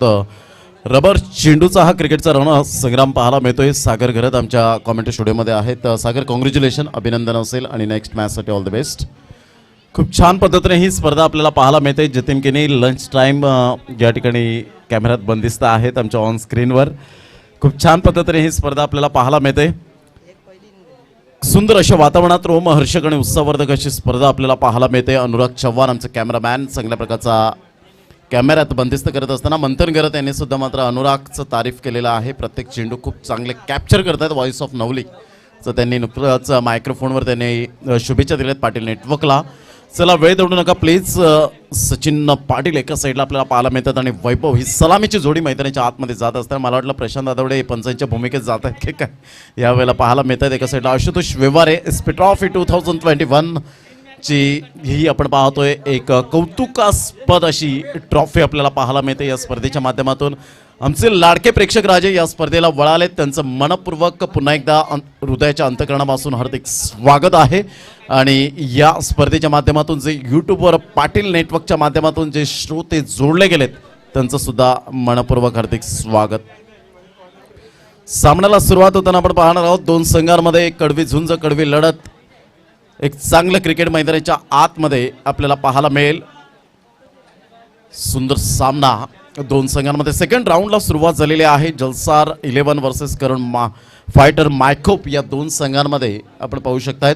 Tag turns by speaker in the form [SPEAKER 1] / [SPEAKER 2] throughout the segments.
[SPEAKER 1] आहोत. रबर चेंडूचा हा क्रिकेटचा रणसंग्राम पाहायला मिळतोय. सागर घरत आमच्या कॉमेंट्री स्टुडिओमध्ये आहेत. सागर, कॉंग्रॅच्युलेशन, अभिनंदन असेल आणि नेक्स्ट मॅचसाठी ऑल द बेस्ट. खूप छान पद्धतीने ही स्पर्धा आपल्याला पाहायला मिळते. जतीन केनी लंच टाईम या ठिकाणी कॅमेऱ्यात बंदिस्त आहेत आमच्या ऑन स्क्रीनवर. खूप छान पद्धतीने ही स्पर्धा आपल्याला पाहायला मिळते. सुंदर अशा वातावरणात रोमहर्षक आणि उत्साहवर्धक अशी स्पर्धा आपल्याला पाहायला मिळते. अनुराग चव्हाण आमचे कॅमेरामॅन चांगल्या प्रकारचा कॅमेऱ्यात बंदिस्त करत असताना मंथन करत यांनी सुद्धा मात्र अनुरागचं तारीफ केलेलं आहे. प्रत्येक चेंडू खूप चांगले कॅप्चर करतात. व्हॉइस ऑफ नवली तर त्यांनी नुकतंच मायक्रोफोनवर त्यांनी शुभेच्छा दिल्यात पाटील नेटवर्कला. चला वेळ दौडू नका प्लीज. सचिन पाटील एका साईडला आपल्याला पाहायला मिळतात आणि वैभव ही सलामीची जोडी मैदानाच्या आतमध्ये जात असताना मला वाटलं प्रशांत आदवडे पंचांच्या भूमिकेत जात आहेत की काय यावेळेला पाहायला मिळतात. एका साईडला आशुतोष व्यवहारे एसपी ट्रॉफी 2021 ची ही आपण पाहतोय एक कौतुकास्पद अशी ट्रॉफी आपल्याला पाहायला मिळते. या स्पर्धेच्या माध्यमातून आमचे लाडके प्रेक्षक राजे या स्पर्धेला वळालेत. त्यांचं मनपूर्वक पुन्हा एकदा हृदयाच्या अंतकरणापासून हार्दिक स्वागत आहे. आणि या स्पर्धेच्या माध्यमातून जे यूट्यूबवर पाटील नेटवर्कच्या माध्यमातून जे श्रोते जोडले गेलेत त्यांचं सुद्धा मनपूर्वक हार्दिक स्वागत. सामन्याला सुरुवात होताना आपण पाहणार आहोत दोन संघांमध्ये कडवी झुंज कडवी लढत. एक चांगलं क्रिकेट मैदानाच्या आतमध्ये आपल्याला पाहायला मिळेल. सुंदर सामना दोन संघांमध्ये. सेकंड राऊंडला सुरुवात झालेली आहे. जलसार 11 वर्सेस करण फायटर मायकोप या दोन संघांमध्ये आपण पाहू शकतायत.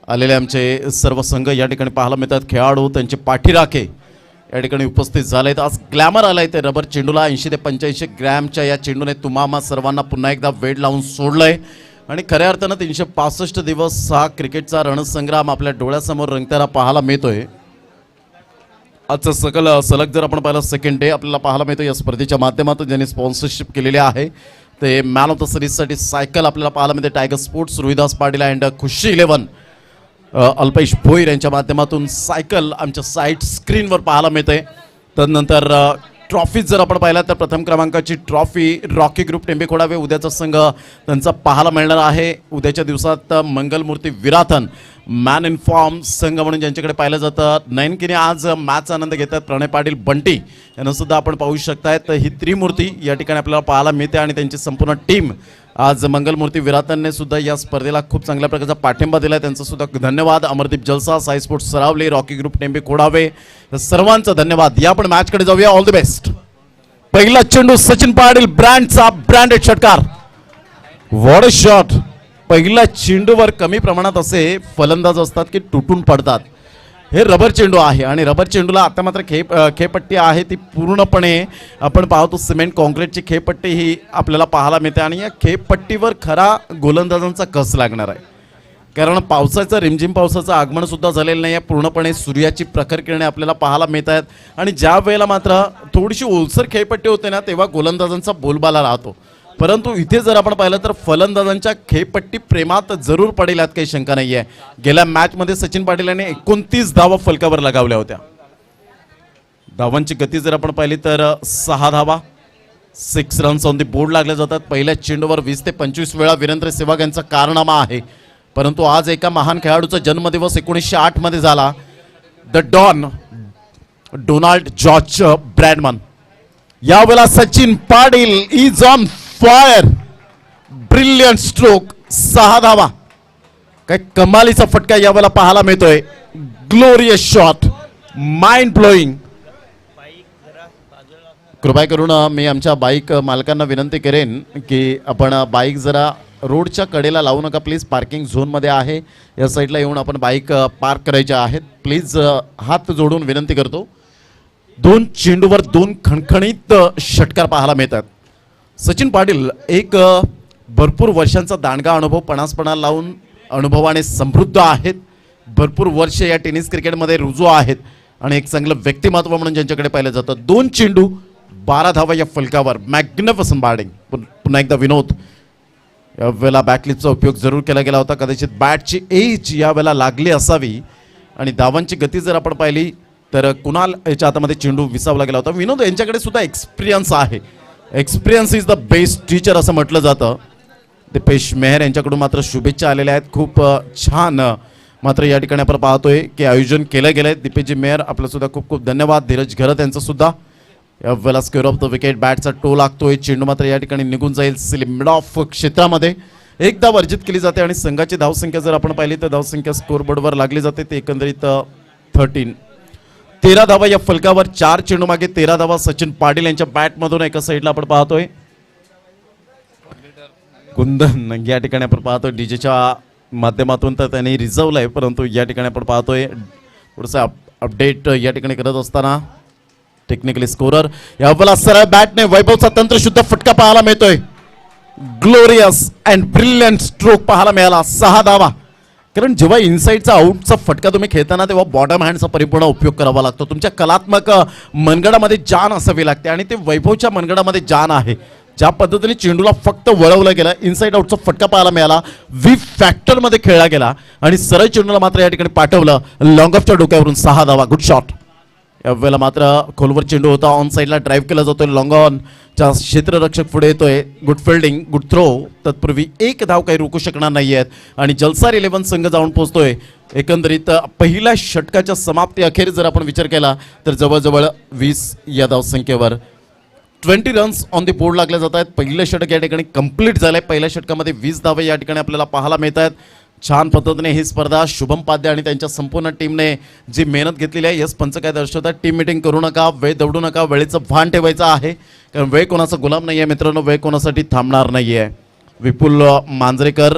[SPEAKER 1] आलेले आमचे सर्व संघ या ठिकाणी पाहायला मिळतात. खेळाडू त्यांचे पाठीराखे या ठिकाणी उपस्थित झालेत. आज ग्लॅमर आलाय ते रबर चेंडूला. 80 ते 85 ग्रॅमच्या या चेंडूने तुम्हा सर्वांना पुन्हा एकदा वेड लावून सोडलंय आणि खऱ्या अर्थानं 365 दिवस हा क्रिकेटचा रणसंग्राम आपल्या डोळ्यासमोर रंगताना पाहायला मिळतोय. आजचं सलग जर आपण पाहिलं सेकंड डे आपल्याला पाहायला मिळतो. या स्पर्धेच्या माध्यमातून ज्यांनी स्पॉन्सरशिप केलेली आहे ते मॅन ऑफ द सिरीजसाठी सायकल आपल्याला पाहायला मिळते. Tiger sports, Rohidas Patil and Khushi 11 Alpesh Bhoir यांच्या माध्यमातून सायकल आमच्या साईट स्क्रीनवर पाहायला मिळते. तदनंतर ट्रॉफीज जर आपण पाहिला तर प्रथम क्रमांकाची ट्रॉफी रॉकी ग्रुप टेंबे खोडावे उद्याचा संघ त्यांचा पाहायला मिळणार आहे. उद्याच्या दिवसात Mangalmurti Virathan man in form संघ म्हणून ज्यांच्याकडे पाहिलं जातं. नयनकिनी आज मॅचचा आनंद घेतात. प्रणय पाटील बंटी यांना सुद्धा आपण पाहू शकतायत. ही त्रिमूर्ती या ठिकाणी आपल्याला पाहायला मिळते आणि त्यांची संपूर्ण टीम आज मंगलमूर्ती विराथनने सुद्धा या स्पर्धेला खूप चांगल्या प्रकारचा पाठिंबा दिला. त्यांचा सुद्धा धन्यवाद. Amardeep Jalsa, Sai sports Saravle, Rocky group Tembe Khodave सर्वांचा धन्यवाद. या आपण मॅचकडे जाऊया. All the best. पहिला चेंडू सचिन पाटील ब्रँडचा ब्रँडेड षटकार. What a shot. पहिल्या चेंडूवर कमी प्रमाणात असे फलंदाज असतात की तुटून पडतात. हे रबर चेंडू आहे आणि रबर चेंडूला आता मात्र खेळपट्टी आहे ती पूर्णपणे आपण पाहतो सिमेंट कॉन्क्रीटची खेळपट्टी ही आपल्याला पाहायला मिळते. आणि या खेळपट्टीवर खरा गोलंदाजांचा कस लागणार आहे. कारण पावसाचं रिमझिम पावसाचं आगमन सुद्धा झालेलं नाही आहे. पूर्णपणे सूर्याची प्रखर किरणे आपल्याला पाहायला मिळत आहेत. आणि ज्या वेळेला मात्र थोडीशी ओलसर खेळपट्टी होते ना तेव्हा गोलंदाजांचा बोलबाला राहतो. परंतु इथे जर आपण पाहिलं तर फलंदाजांच्या खेळपट्टी प्रेमात जरूर पडेल यात काही शंका नाही आहे. गेल्या मॅचमध्ये सचिन पाटील यांनी 29 धावा फलकावर लगावल्या होत्या. धावांची गती जर आपण पाहिली तर 6 धावा 6 रन्स ऑन दी बोर्ड लागले जातात. पहिल्या चेंडूवर 20 ते 25 वेळा वीरेंद्र सेहवाग यांचा कारनामा आहे. परंतु आज एका महान खेळाडूचा जन्मदिवस 1908 मध्ये झाला. The Don Donald George Bradman. यावेळेला Sachin Patil is on fire. Brilliant stroke. 6 धावा. काय कमालीचा फटका यावेळेला पाहायला मिळतोय. Glorious shot. Mind blowing. कृपया करून मी आमच्या बाईक मालकांना विनंती करेन की आपण बाईक जरा रोडच्या कडेला लावू नका प्लीज. पार्किंग झोनमध्ये आहे. या साईडला येऊन आपण बाईक पार्क करायच्या आहेत. प्लीज हात जोडून विनंती करतो. 2 चेंडूवर 2 खणखणीत षटकार पाहायला मिळतात. सचिन पाटील एक भरपूर वर्षांचा दांडगा अनुभव पणासपणा लावून अनुभवाने समृद्ध आहेत. भरपूर वर्ष या टेनिस क्रिकेटमध्ये रुजू आहेत आणि एक चांगलं व्यक्तिमत्व म्हणून ज्यांच्याकडे पाहिलं जातं. 2 चेंडू 12 धावा या फलकावर. Magnificent batting. पुन्हा एकदा विनोद. यावेळेला बॅकलिपचा उपयोग जरूर केला गेला होता. कदाचित बॅटची एज यावेळेला लागली असावी. आणि धावांची गती जर आपण पाहिली तर कुणाल याच्या हातामध्ये चेंडू विसावला गेला होता. विनोद यांच्याकडे सुद्धा एक्सपिरियन्स आहे. Experience is the best teacher असं म्हटलं जातं. दीपेश मेहर यांच्याकडून मात्र शुभेच्छा आलेल्या आहेत. खूप छान मात्र या ठिकाणी आपण पाहतोय की आयोजन केलं गेलं आहे. दीपेशजी मेहर आपलं सुद्धा खूप खूप धन्यवाद. धीरज घरत यांचं सुद्धा यावेळेला स्क्वेअर ऑफ द विकेट बॅटचा टो लागतोय. चेंडू मात्र या ठिकाणी निघून जाईल मिड ऑफ क्षेत्रामध्ये. एकदा वर्जित केली जाते आणि संघाची धावसंख्या जर आपण पाहिली तर धावसंख्या स्कोरबोर्डवर लागली जाते. ते एकंदरीत 13 धावा या फलकावर. 4 चेंडू मागे 13 धावा सचिन पाटील यांच्या बॅटमधून एका साईडला आपण पाहतोय. कुंदन या ठिकाणी आपण पाहतोय डीजेच्या माध्यमातून तर त्यांनी रिझर्वलाय, परंतु या ठिकाणी आपण पाहतोय थोडंसं अपडेट या ठिकाणी करत असताना टेक्निकली स्कोरर यावेळेला सरळ बॅटने वैभवचा तंत्रशुद्ध फटका पाहायला मिळतोय. ग्लोरियस अँड ब्रिलियंट स्ट्रोक पाहायला मिळाला. 6 धावा. कारण जेव्हा इनसाईडचा आउटचा फटका तुम्ही खेळताना तेव्हा बॉटम हँडचा परिपूर्ण उपयोग करावा लागतो. तुमच्या कलात्मक मनगडामध्ये जान असावी लागते आणि ते वैभवच्या मनगडामध्ये जान आहे. ज्या पद्धतीने चेंडूला फक्त वळवलं गेलं, इनसाईड आउटचा फटका पाहायला मिळाला, व्ही फॅक्टरमध्ये खेळला गेला आणि सरळ चेंडूला मात्र या ठिकाणी पाठवलं लॉंग ऑफच्या डोक्यावरून. 6 धावा. Good shot. यावेळेला मात्र खोलवर चेंडू होता. ऑन साईडला ड्राईव्ह केला जातोय. लॉंग ऑनच्या क्षेत्ररक्षक पुढे येतोय. Good fielding, good throw. तत्पूर्वी एक धाव काही रोखू शकणार नाही आहेत आणि जलसार 11 संघ जाऊन पोहोचतोय. एकंदरीत पहिल्या षटकाच्या समाप्ती अखेर जर आपण विचार केला तर जवळजवळ 20 या धावसंख्येवर 20 रन्स ऑन द बोर्ड लागले जात आहेत. पहिलं षटक या ठिकाणी कंप्लीट झालंय. पहिल्या षटकामध्ये 20 धावे या ठिकाणी आपल्याला पाहायला मिळत आहेत. छान पद्धतीने ही स्पर्धा शुभम पाद्य आणि त्यांच्या संपूर्ण टीमने जी मेहनत घेतलेली आहे. यस पंच काय दर्शवतात, टीम मिटिंग करू नका, वेळ दौडू नका, वेळेचं भान ठेवायचं आहे. कारण वेळ कोणाचा गुलाम नाही आहे मित्रांनो, वेळ कोणासाठी थांबणार नाही आहे. विपुल मांजरेकर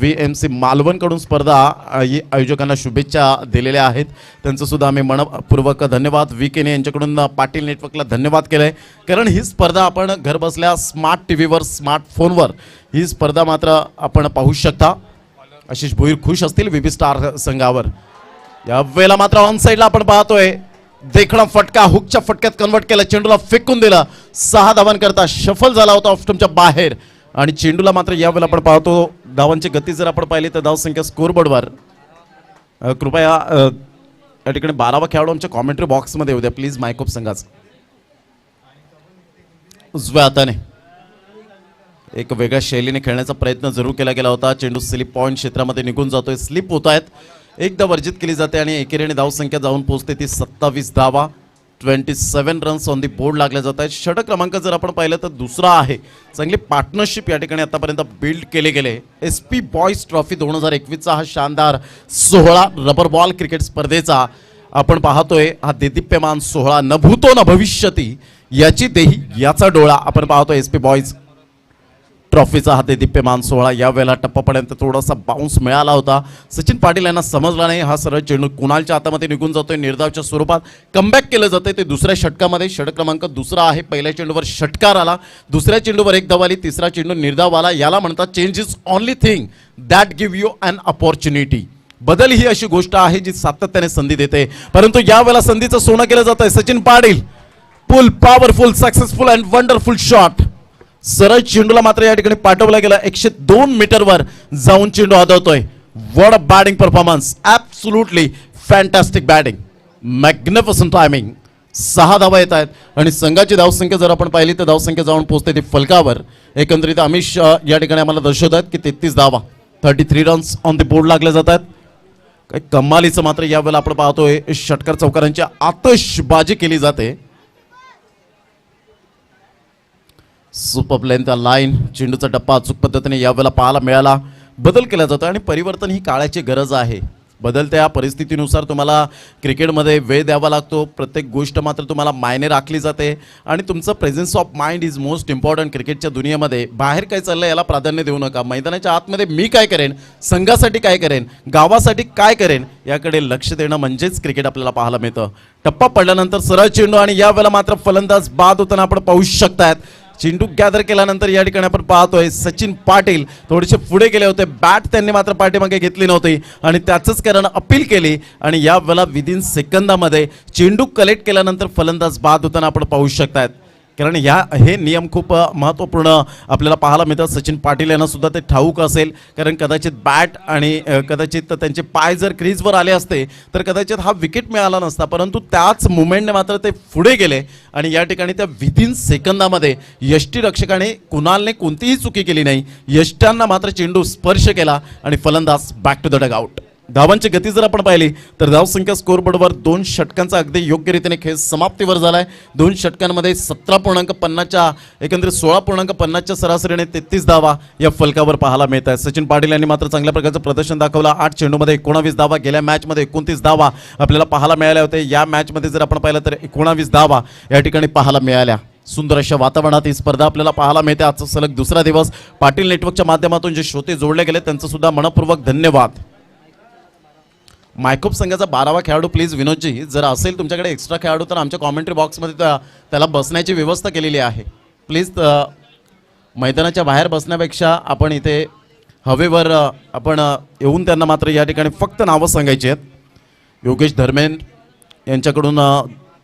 [SPEAKER 1] VMC मालवणकडून स्पर्धा आयोजकांना शुभेच्छा दिलेल्या आहेत. त्यांचं सुद्धा आम्ही मनपूर्वक धन्यवाद. VKने यांच्याकडून पाटील नेटवर्कला धन्यवाद केलं आहे. कारण ही स्पर्धा आपण घर बसल्या स्मार्ट टीव्हीवर स्मार्टफोनवर ही स्पर्धा मात्र आपण पाहू शकता. आशिष भोईर खुश असतील VB स्टार संघावर. यावेळेला मात्र ऑन साईडला आपण पाहतोय देखणा फटका हुकच्या फटक्यात कन्वर्ट केला. चेंडूला फेकून दिला. 6 धावांकरता शफल झाला होता ऑफ स्टंपच्या बाहेर आणि चेंडूला मात्र यावेळेला आपण पाहतो धावांची गती जर आपण पाहिली तर धावसंख्या स्कोरबोर्डवर कृपया या ठिकाणी 12वा खेळाडू आमच्या कॉमेंट्री बॉक्समध्ये येऊ द्या प्लीज. मायकोप संघाच उजव्या हाताने एक वेगळ्या शैलीने खेळण्याचा प्रयत्न जरूर केला गेला होता. चेंडू स्लिप पॉईंट क्षेत्रामध्ये निघून जातोय. स्लिप होत आहेत. एकदा वर्जित केली जाते आणि एकेरीने धावसंख्या जाऊन पोहोचते ती 27 धावा. 27 रन्स ऑन दी बोर्ड लागले जात आहेत. षटक क्रमांक जर आपण पाहिलं तर दुसरा आहे. चांगली पार्टनरशिप या ठिकाणी आतापर्यंत बिल्ड केले गेले. SP बॉयज ट्रॉफी 2021चा हा शानदार सोहळा रबर बॉल क्रिकेट स्पर्धेचा आपण पाहतोय. हा देदीप्यमान सोहळा न भूतो न भविष्यती याची देही याचा डोळा आपण पाहतोय. SP बॉयज ट्रॉफीचा हा देदीप्यमान सोहळा. यावेळेला टप्पापर्यंत थोडासा बाउन्स मिळाला होता. सचिन पाटील यांना समजला नाही. हा सरळ चेंडू कुणालच्या हातामध्ये निघून जातोय. निर्धावच्या स्वरूपात कमबॅक केलं जातंय ते दुसऱ्या षटकामध्ये. षटक क्रमांक दुसरा आहे. पहिल्या चेंडूवर षटकार आला, दुसऱ्या चेंडूवर एक धाव आली, तिसरा चेंडू निर्धाव आला. याला म्हणतात change is only thing that give you an opportunity. बदल ही अशी गोष्ट आहे जी सातत्याने संधी देते, परंतु यावेळेला संधीचं सोनं केलं जातंय. Sachin Patil pull powerful successful and wonderful shot. सरळ चेंडूला मात्र या ठिकाणी पाठवला गेला. 102 मीटरवर जाऊन चेंडू आदळतोय. What a batting performance. Absolutely fantastic batting, magnificent timing. 6 धावा येत आहेत आणि संघाची धावसंख्या जर आपण पाहिली तर धावसंख्या जाऊन पोहोचते ती फलकावर. एकंदरीत अमिष या ठिकाणी आम्हाला दर्शवत आहेत की 33 धावा 33 रन्स ऑन द बोर्ड लागले जात आहेत. काही कमालीचं मात्र यावेळेला आपण पाहतोय षटकार चौकारांची आतषबाजी केली जाते. सुपर लेंथ लाईन चेंडूचा टप्पा अचूक पद्धतीने यावेळेला पाहायला मिळाला. बदल केला जातो आणि परिवर्तन ही काळाची गरज आहे. बदलत्या परिस्थितीनुसार तुम्हाला क्रिकेटमध्ये वेळ द्यावा लागतो. प्रत्येक गोष्ट मात्र तुम्हाला मायने राखली जाते आणि तुमचं presence of mind is most important क्रिकेटच्या दुनियेमध्ये. बाहेर काय चाललं याला प्राधान्य देऊ नका. मैदानाच्या आतमध्ये मी काय करेन, संघासाठी काय करेन, गावासाठी काय करेन याकडे लक्ष देणं म्हणजेच क्रिकेट आपल्याला पाहायला मिळतं. टप्पा पडल्यानंतर सरळ चेंडू आणि यावेळेला मात्र फलंदाज बाद होताना आपण पाहू शकतात. चेंडू गॅदर केल्यानंतर या ठिकाणी आपण पाहतोय सचिन पाटील थोडेसे पुढे गेले होते. बॅट त्यांनी मात्र पाठीमागे घेतली नव्हती आणि त्याचंच कारण अपील केली आणि या वेळेला विदिन सेकंदामध्ये चेंडू कलेक्ट केल्यानंतर फलंदाज बाद होताना आपण पाहू शकतात. कारण हे नियम खूप महत्त्वपूर्ण आपल्याला पाहायला मिळतात. सचिन पाटील यांना सुद्धा ते ठाऊक असेल, कारण कदाचित बॅट आणि कदाचित त्यांचे पाय जर क्रीजवर आले असते तर कदाचित हा विकेट मिळाला नसता, परंतु त्याच मुवमेंटने मात्र ते पुढे गेले आणि या ठिकाणी त्या विदिन सेकंदामध्ये यष्टीरक्षकाने कुणालने कोणतीही चुकी केली नाही. यष्ट्यांना मात्र चेंडू स्पर्श केला आणि फलंदाज बॅक टू द डगआउट. धावांची गती जर आपण पाहिली तर धावसंख्या स्कोअरबोर्डवर 2 षटकांचा अगदी योग्य रीतीने खेळ समाप्तीवर झालाय. 2 षटकांमध्ये 17.50च्या एकंदरीत 16.50च्या सरासरीने 33 धावा या फलकावर पाहायला मिळत आहेत. सचिन पाटील यांनी मात्र चांगल्या प्रकारचं प्रदर्शन दाखवलं. 8 चेंडूमध्ये 19 धावा, गेल्या मॅचमध्ये 29 धावा आपल्याला पाहायला मिळाल्या होत्या. या मॅचमध्ये जर आपण पाहिलं तर 19 धावा या ठिकाणी पाहायला मिळाल्या. सुंदर अशा वातावरणात ही स्पर्धा आपल्याला पाहायला मिळते. आजचा सलग दुसरा दिवस पाटील नेटवर्कच्या माध्यमातून जे श्रोते जोडले गेले त्यांचं सुद्धा मनपूर्वक धन्यवाद. मायकोप संघाचा 12वा खेळाडू प्लीज विनोदजी, जर असेल तुमच्याकडे एक्स्ट्रा खेळाडू तर आमच्या कॉमेंट्री बॉक्समध्ये त्याला बसण्याची व्यवस्था केलेली आहे. प्लीज मैदानाच्या बाहेर बसण्यापेक्षा आपण इथे हवेवर आपण येऊन त्यांना मात्र या ठिकाणी फक्त नावं सांगायची आहेत. योगेश धर्मेन यांच्याकडून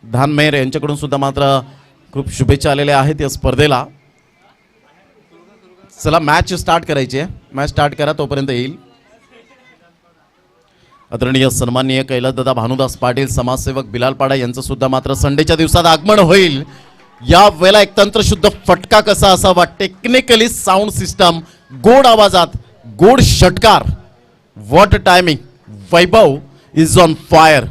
[SPEAKER 1] धानमेर यांच्याकडून सुद्धा मात्र खूप शुभेच्छा आलेल्या आहेत या स्पर्धेला. चला मॅच स्टार्ट करायची आहे. मॅच स्टार्ट करा तोपर्यंत येईल. आदरणीय सन्माननीय कैलासदादा भानुदास पाटील समाजसेवक बिलाल पाडा यांचं सुद्धा मात्र संडेच्या दिवसात आगमन होईल. या वेळेला एक तंत्रशुद्ध फटका कसा असावा, टेक्निकली साऊंड सिस्टम, गोड आवाजात गोड षटकार, what timing, Vaibhav is on fire.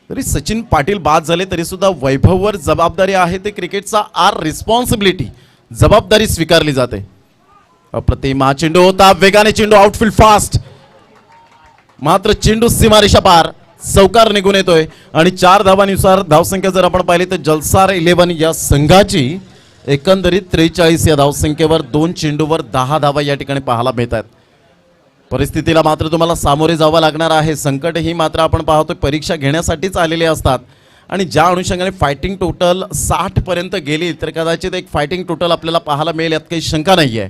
[SPEAKER 1] तरी सचिन पाटील बाद झाले तरी सुद्धा वैभववर जबाबदारी आहे ते क्रिकेटचा रिस्पॉन्सिबिलिटी, जबाबदारी स्वीकारली जाते. अप्रतिम चेंडू होता, वेगाने चेंडू, आउटफील्ड फास्ट, मात्र चेंडू सीमारेषा पार, चौकार निघून येतोय आणि 4 धावांनुसार धावसंख्या जर आपण पाहिली तर जलसार 11 या संघाची एकंदरीत 43 या धावसंख्येवर 2 चेंडूवर 10 धावा या ठिकाणी पाहायला मिळतात. परिस्थितीला मात्र तुम्हाला सामोरे जावं लागणार आहे. संकट ही मात्र आपण पाहतोय परीक्षा घेण्यासाठीच आलेले असतात आणि ज्या अनुषंगाने फायटिंग टोटल 60 पर्यंत गेली तर कदाचित एक फायटिंग टोटल आपल्याला पाहायला मिळेल, यात काही शंका नाही आहे.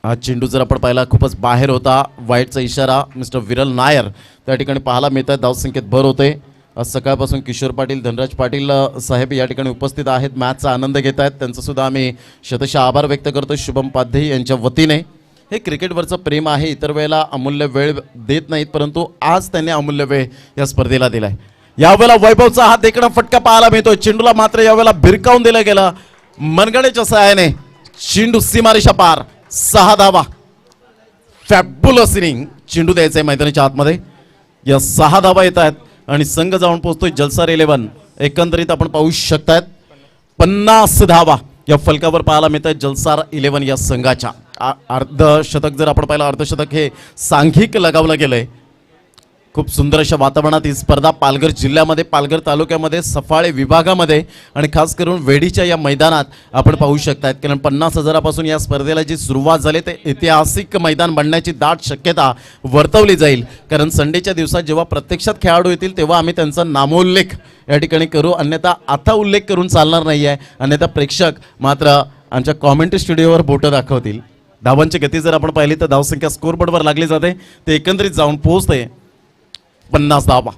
[SPEAKER 1] हा चेंडू जर आपण पाहिला खूपच बाहेर होता, वाईटचा इशारा मिस्टर विरल नायर त्या ठिकाणी पाहायला मिळतात. धावसंख्येत भर होते. आज सकाळपासून किशोर पाटील, धनराज पाटील साहेब या ठिकाणी उपस्थित आहेत, मॅचचा आनंद घेत आहेत. त्यांचं सुद्धा आम्ही शतशः आभार व्यक्त करतो शुभम पाध्ये यांच्या वतीने. हे क्रिकेटवरचं प्रेम आहे. इतर वेळेला अमूल्य वेळ देत नाहीत परंतु आज त्यांनी अमूल्य वेळ या स्पर्धेला दिलाय. यावेळेला वैभवचा हा देखणा फटका पाहायला मिळतो. चेंडूला मात्र यावेळेला भिरकावून दिलं गेलं. मनगडेच्या सहाय्याने चेंडू सीमारेषा पार, 6 धावा. Fabulous inning. चेंडू द्यायचा आहे मैदानाच्या आतमध्ये. या 6 धावा येत आहेत आणि संघ जाऊन पोहोचतोय जलसार 11. एकंदरीत आपण पाहू शकतायत 50 धावा या फलकावर पाहायला मिळत आहेत जलसार 11 या संघाच्या. अर्धशतक जर आपण पाहिलं, अर्धशतक हे सांघिक लगावलं गेलंय. खूप सुंदर अशा वातावरणात ही स्पर्धा पालघर जिल्ह्यामध्ये, पालघर तालुक्यामध्ये, सफाळे विभागामध्ये आणि खास करून वेडीच्या या मैदानात आपण पाहू शकतात. कारण 50,000पासून या स्पर्धेला जी सुरुवात झाली ते ऐतिहासिक मैदान बनण्याची दाट शक्यता वर्तवली जाईल. कारण संडेच्या दिवसात जेव्हा प्रत्यक्षात खेळाडू येतील तेव्हा आम्ही त्यांचा नामोल्लेख या ठिकाणी करू, अन्यथा आता उल्लेख करून चालणार नाही आहे. अन्यथा प्रेक्षक मात्र आमच्या कॉमेंट्री स्टुडिओवर बोटं दाखवतील. धावांची गती जर आपण पाहिली तर धावसंख्या स्कोअरबोर्डवर लागली जाते, ते एकंदरीत जाऊन पोहोचते 50 धावा.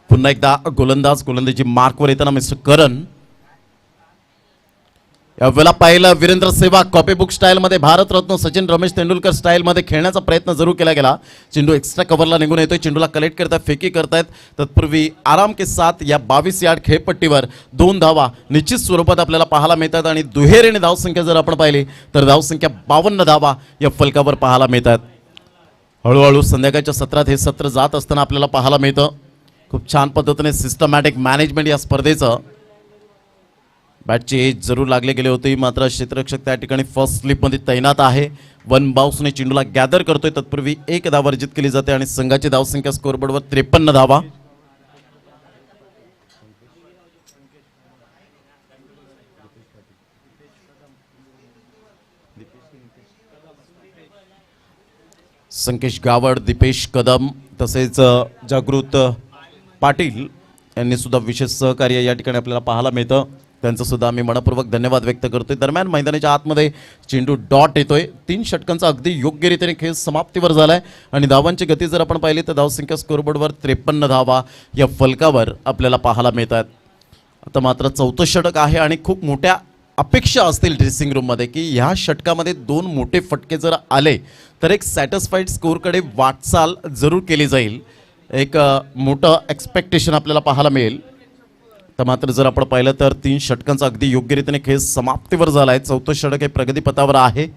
[SPEAKER 1] पुन्हा एकदा गोलंदाजी मार्कवर येताना मिस्टर करण. यावेळेला पाहिलं वीरेंद्र सेहवाग कॉपीबुक स्टाईलमध्ये, भारतरत्न सचिन रमेश तेंडुलकर स्टाईलमध्ये खेळण्याचा प्रयत्न जरूर केला गेला. चेंडू एक्स्ट्रा कव्हरला निघून येतोय. चेंडूला कलेक्ट करतायत, फेकी करतायत. तत्पूर्वी आराम के साथ या 22 यार्ड खेळपट्टीवर 2 धावा निश्चित स्वरूपात आपल्याला पाहायला मिळतात आणि दुहेरीने धावसंख्या जर आपण पाहिली तर धावसंख्या 52 धावा या फलकावर पाहायला मिळतात. हळूहळू संध्याकाळच्या सत्रात हे सत्र जात असताना आपल्याला पाहायला मिळतं. खूप छान पद्धतीने सिस्टमॅटिक मॅनेजमेंट या स्पर्धेचं. बॅटची एज जरूर लागले गेले होते, मात्र क्षेत्ररक्षक त्या ठिकाणी फर्स्ट स्लिपमध्ये तैनात आहे. 1 बाउन्सने चेंडूला गॅदर करतोय. तत्पूर्वी 1 धाव अर्जित केली जाते आणि संघाची धावसंख्या स्कोअरबोर्डवर 53 धावा. संकेश गावड, दीपेश कदम तसेच जागृत पाटील यांनी सुद्धा विशेष सहकार्य या ठिकाणी आपल्याला पाहायला मिळतं. त्यांचं सुद्धा आम्ही मनपूर्वक धन्यवाद व्यक्त करतोय. दरम्यान मैदानाच्या आतमध्ये चेंडू डॉट येतोय. 3 षटकांचा अगदी योग्य रीतीने खेळ समाप्तीवर झालाय आणि धावांची गती जर आपण पाहिली तर धावसंख्या स्कोअरबोर्डवर 53 धावा या फलकावर आपल्याला पाहायला मिळतात. आता मात्र 4थं षटक आहे आणि खूप मोठ्या अपेक्षा असतील ड्रेसिंग रूममध्ये की ह्या षटकामध्ये 2 मोठे फटके जर आले तर एक सॅटिस्फाईड स्कोअरकडे वाटचाल जरूर केली जाईल. एक मोठं एक्सपेक्टेशन आपल्याला पाहायला मिळेल. तर मात्र जर आपण पाहिलं तर 3 षटकांचा अगदी योग्य रीतीने खेळ समाप्तीवर झाला आहे. 4थं षटक हे प्रगतीपथावर आहे.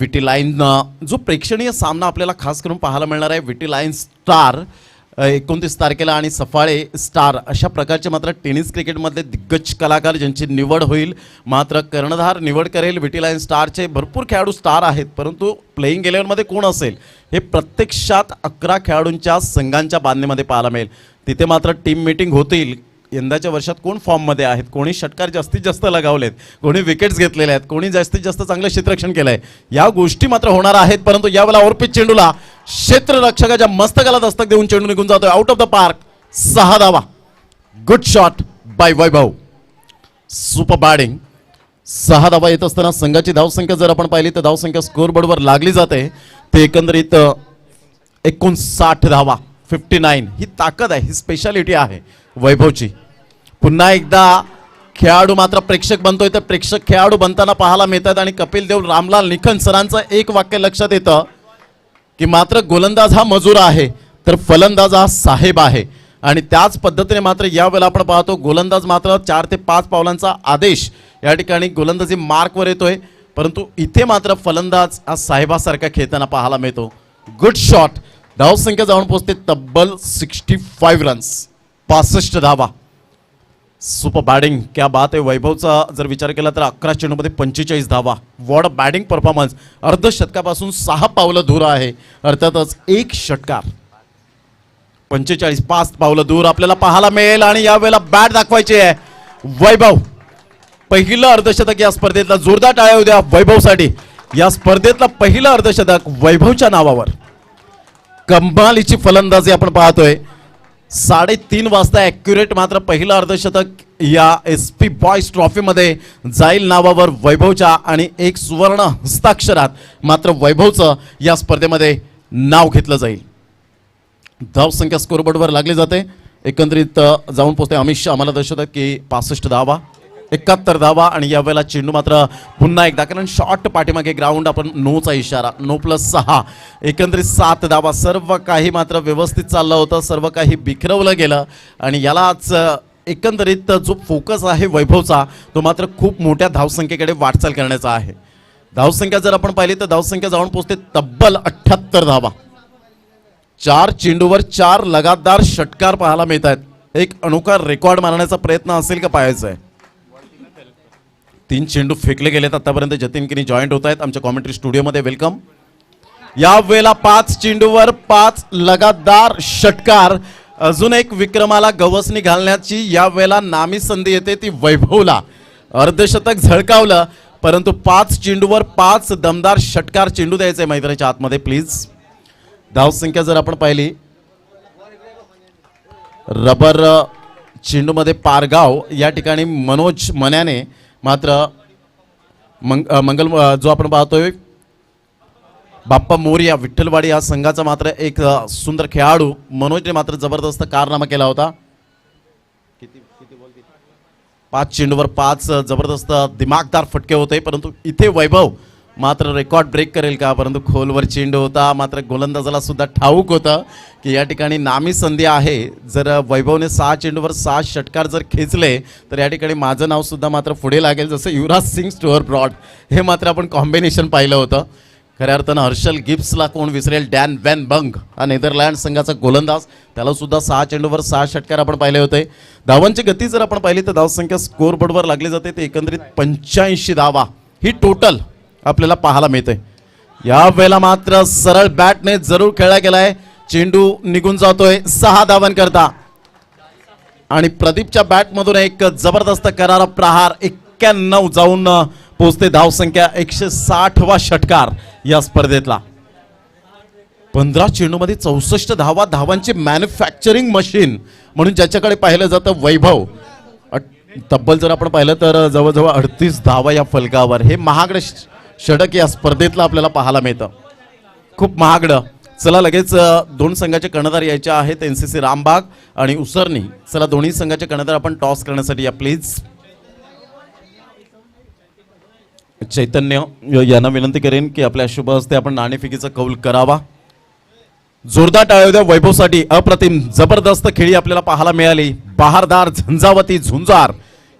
[SPEAKER 1] विटी लाईन जो प्रेक्षणीय सामना आपल्याला खास करून पाहायला मिळणार आहे, विटी लाईन स्टार 29 तारखेला आणि सफाळे स्टार अशा प्रकारचे मात्र टेनिस क्रिकेटमधले दिग्गज कलाकार ज्यांची निवड होईल. मात्र कर्णधार निवड करेल. विटी लाईन स्टारचे भरपूर खेळाडू स्टार आहेत, परंतु प्लेइंग 11मध्ये कोण असेल हे प्रत्यक्षात 11 खेळाडूंच्या संघांच्या बांधणीमध्ये पाहायला मिळेल. तिथे मात्र टीम मीटिंग होतील. यंदाच्या वर्षात कोण फॉर्ममध्ये आहेत, कोणी षटकार जास्तीत जास्त लगावलेत, कोणी विकेट्स घेतलेले आहेत, कोणी जास्तीत जास्त चांगलं क्षेत्ररक्षण केलंय, या गोष्टी मात्र होणार आहेत. परंतु यावेळेला ओरपिच चेंडूला क्षेत्ररक्षकाच्या मस्तकाला दस्तक देऊन चेंडू निघून जातोय आउट ऑफ द पार्क. 6 धावा. गुड शॉट बाय वैभव. Super batting. 6 धावा येत असताना संघाची धावसंख्या जर आपण पाहिली तर धावसंख्या स्कोअरबोर्डवर लागली जाते. ते एकंदरीत 59 धावा 59. ही ताकद आहे, ही स्पेशालिटी आहे वैभवची. पुन्हा एकदा खेळाडू मात्र प्रेक्षक बनतोय, तर प्रेक्षक खेळाडू बनताना पाहायला मिळतात. आणि कपिल देव रामलाल निखन सरांचं एक वाक्य लक्षात येतं की मात्र गोलंदाज हा मजूर आहे तर फलंदाज हा साहेब आहे. आणि त्याच पद्धतीने मात्र यावेळेला आपण पाहतो गोलंदाज मात्र 4 ते 5 पावलांचा आदेश या ठिकाणी गोलंदाजी मार्कवर येतोय, परंतु इथे मात्र फलंदाज हा साहेबासारखा खेळताना पाहायला मिळतो. Good shot. धावसंख्या जाऊन पोहोचते तब्बल 65 रन्स 65 धावा. Super batting. क्या बात आहे. वैभवचा जर विचार केला तर 11 चेंडूमध्ये 45 धावा. What batting performance. अर्धशतकापासून 6 पावलं दूर आहे, अर्थातच 1 षटकार. 45 5 पावलं दूर आपल्याला पाहायला मिळेल. आणि यावेळेला बॅट दाखवायची आहे वैभव. पहिलं अर्धशतक या स्पर्धेतला. जोरदार टाळ्या होऊ द्या वैभवसाठी. या स्पर्धेतला पहिलं अर्धशतक वैभवच्या नावावर. कमालीची फलंदाजी आपण पाहतोय. 3:30 वाजता ॲक्युरेट मात्र पहिलं अर्धशतक या SP बॉयज ट्रॉफीमध्ये जाईल नावावर वैभवच्या. आणि एक सुवर्ण हस्ताक्षरात मात्र वैभवचं या स्पर्धेमध्ये नाव घेतलं जाईल. धावसंख्या स्कोरबोर्डवर लागली जाते. एकंदरीत जाऊन पोहोचते अमित शाह आम्हाला दर्शवतात की 65 धावा 71 धावा. आणि यावेळेला चेंडू मात्र पुन्हा एकदा, कारण शॉर्ट पाठीमागे ग्राउंड आपण नोचा इशारा 9+6 एकंदरीत 7 धावा. सर्व काही मात्र व्यवस्थित चाललं होतं, सर्व काही बिखरवलं गेलं. आणि यालाच एकंदरीत जो फोकस आहे वैभवचा तो मात्र खूप मोठ्या धावसंख्येकडे वाटचाल करण्याचा आहे. धावसंख्या जर आपण पाहिली तर धावसंख्या जाऊन पोहोचते तब्बल 78 धावा. 4 चेंडूवर 4 लगातार षटकार पाहायला मिळत आहेत. एक अनोखा रेकॉर्ड मारण्याचा प्रयत्न असेल का पाहायचा आहे. 3 चेंडू फेकले गेलेत आतापर्यंत. जतीन किनी जॉईंट होत आहेत आमच्या कॉमेंट्री स्टुडिओमध्ये. वेलकम. या वेळेला 5 चेंडूवर 5 लगातार षटकार. अजून एक विक्रमाला गवसणी घालण्याची या वेळेला नामी संधी येते, ती वैभवला. अर्धशतक झळकावलं, परंतु 5 चेंडूवर 5 दमदार षटकार. चेंडू द्यायचे मैदानाच्या आतमध्ये प्लीज. धावसंख्या जर आपण पाहिली रबर चेंडूमध्ये पारगाव या ठिकाणी मनोज मन्याने मात्र मंगल जो आपण पाहतोय बाप्पा मोरिया विठ्ठलवाडी या संघाचा मात्र एक सुंदर खेळाडू मनोजने मात्र जबरदस्त कारनामा केला होता. 5 चेंडूवर 5 जबरदस्त दिमागदार फटके होते, परंतु इथे वैभव मात्र रेकॉर्ड ब्रेक करेल का. परंतु खोलवर चेंडू होता. मात्र गोलंदाजाला सुद्धा ठाऊक होतं की या ठिकाणी नामी संधी आहे. जर वैभवने 6 चेंडूवर 6 षटकार जर खेचले तर या ठिकाणी माझं नाव सुद्धा मात्र पुढे लागेल, जसं युवराज सिंग स्टुअर्ट ब्रॉड हे मात्र आपण कॉम्बिनेशन पाहिलं होतं. खऱ्या अर्थानं हर्षल गिब्सला कोण विसरेल. डॅन व्हॅन बंग हा नेदरलँड संघाचा गोलंदाज, त्याला सुद्धा 6 चेंडूवर 6 षटकार आपण पाहिले होते. धावांची गती जर आपण पाहिली तर धावसंख्या स्कोअरबोर्डवर लागली जाते. ते एकंदरीत 85 धावा ही टोटल आपल्याला पाहायला मिळते. या वेळेला मात्र सरळ बॅटने जरूर खेळला गेलाय. चेंडू निघून जातोय 6 धावांकरता. आणि प्रदीपच्या बॅटमधून एक जबरदस्त करारा प्रहार. 91 जाऊन पोहोचते धावसंख्या. 160वा षटकार या स्पर्धेतला. 15 चेंडूमध्ये 64 धावा. धावांची मॅन्युफॅक्चरिंग मशीन म्हणून ज्याच्याकडे पाहिलं जातं वैभव. तब्बल जर आपण पाहिलं तर जवळजवळ 38 धावा या फलकावर. हे महागडं षटक या स्पर्धेतला आपल्याला पाहायला मिळतं, खूप महागडं. चला लगेच 2 संघाचे कर्णधार यायचे आहेत, NCC रामबाग आणि उसरणी. चला दोन्ही संघाचे कर्णधार आपण टॉस करण्यासाठी या प्लीज. चैतन्य यांना विनंती करेन की आपल्या शुभ हस्ते आपण नाणेफेकीचा कौल करावा. जोरदार टाळ्या द्या वैभवसाठी. अप्रतिम जबरदस्त खेळी आपल्याला पाहायला मिळाली. बहारदार झंझावती झुंजार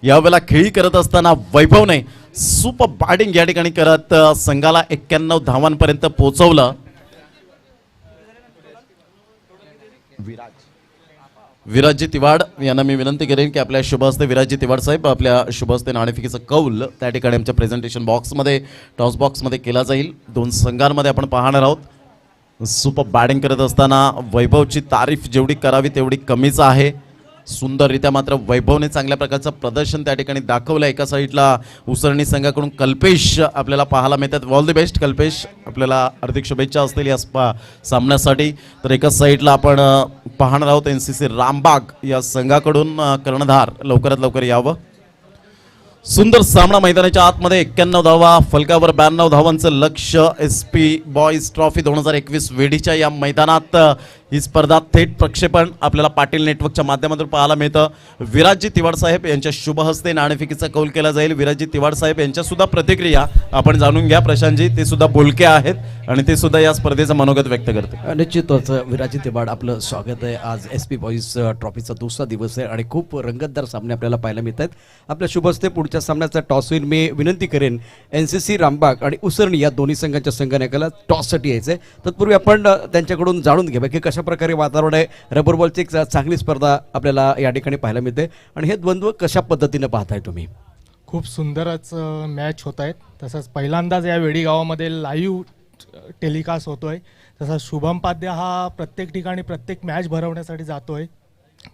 [SPEAKER 1] यावेळेला खेळी करत असताना वैभवने सुपर बॅटिंग या ठिकाणी करत संघाला 91 धावांपर्यंत पोहोचवलं. विराजजी तिवाड यांना मी विनंती करेन की आपल्या शुभ हस्ते विराजजी तिवाड साहेब आपल्या शुभ हस्ते नाणेफेकीचं कौल त्या ठिकाणी आमच्या प्रेझेंटेशन बॉक्समध्ये टॉस बॉक्समध्ये केला जाईल. दोन संघांमध्ये आपण पाहणार आहोत. सुपर बॅटिंग करत असताना वैभवची तारीफ जेवढी करावी तेवढी कमीच आहे. सुंदररित्या मात्र वैभवने चांगल्या प्रकारचं प्रदर्शन त्या ठिकाणी दाखवलं. एका साईडला उसरणी संघाकडून कल्पेश आपल्याला पाहायला मिळतात. ऑल द बेस्ट कल्पेश, आपल्याला हार्दिक शुभेच्छा असतील या सामन्यासाठी. तर एकाच साईडला आपण पाहणार आहोत NCC रामबाग या संघाकडून कर्णधार लवकरात लवकर यावं. सुंदर सामना मैदानाच्या आतमध्ये 91 धावा फलकावर 92 धावांचं लक्ष. SP बॉईज ट्रॉफी 2021 वेढीच्या या मैदानात ही स्पर्धा थेट प्रक्षेपण आपल्याला पाटील नेटवर्कच्या माध्यमातून पाहायला मिळतं. विराजजी तिवाड साहेब यांच्या शुभ हस्ते नाणेफेकीचा कौल केला जाईल. विराजजी तिवाड साहेब यांच्या सुद्धा प्रतिक्रिया आपण जाणून घ्या. प्रशांतजी ते सुद्धा बोलके आहेत आणि ते सुद्धा या स्पर्धेचं मनोगत व्यक्त करते.
[SPEAKER 2] निश्चितच विराजजी तिवाड आपलं स्वागत आहे. आज SP बॉईज ट्रॉफीचा दुसरा दिवस आहे आणि खूप रंगतदार सामने आपल्याला पाहायला मिळत आहेत. आपल्या शुभ हस्ते पुढच्या सामन्याचा टॉस होईल. मी विनंती करेन NCC रामबाग आणि उसरणी या दोन्ही संघांच्या संघनायकाला टॉससाठी यायचं आहे. तत्पूर्वी आपण त्यांच्याकडून जाणून घ्या की कशा प्रकारे वातावरण आहे. रबर बॉलची एक चांगली स्पर्धा आपल्याला या ठिकाणी पाहायला मिळते आणि हे द्वंद्व कशा पद्धतीने पाहताय तुम्ही?
[SPEAKER 3] खूप सुंदरच मॅच होत आहेत. तसंच पहिल्यांदाच या वेडी गावामध्ये लाईव्ह टेलिकास्ट होतो आहे. तसंच शुभम पाद्य हा प्रत्येक ठिकाणी प्रत्येक मॅच भरवण्यासाठी जातो आहे.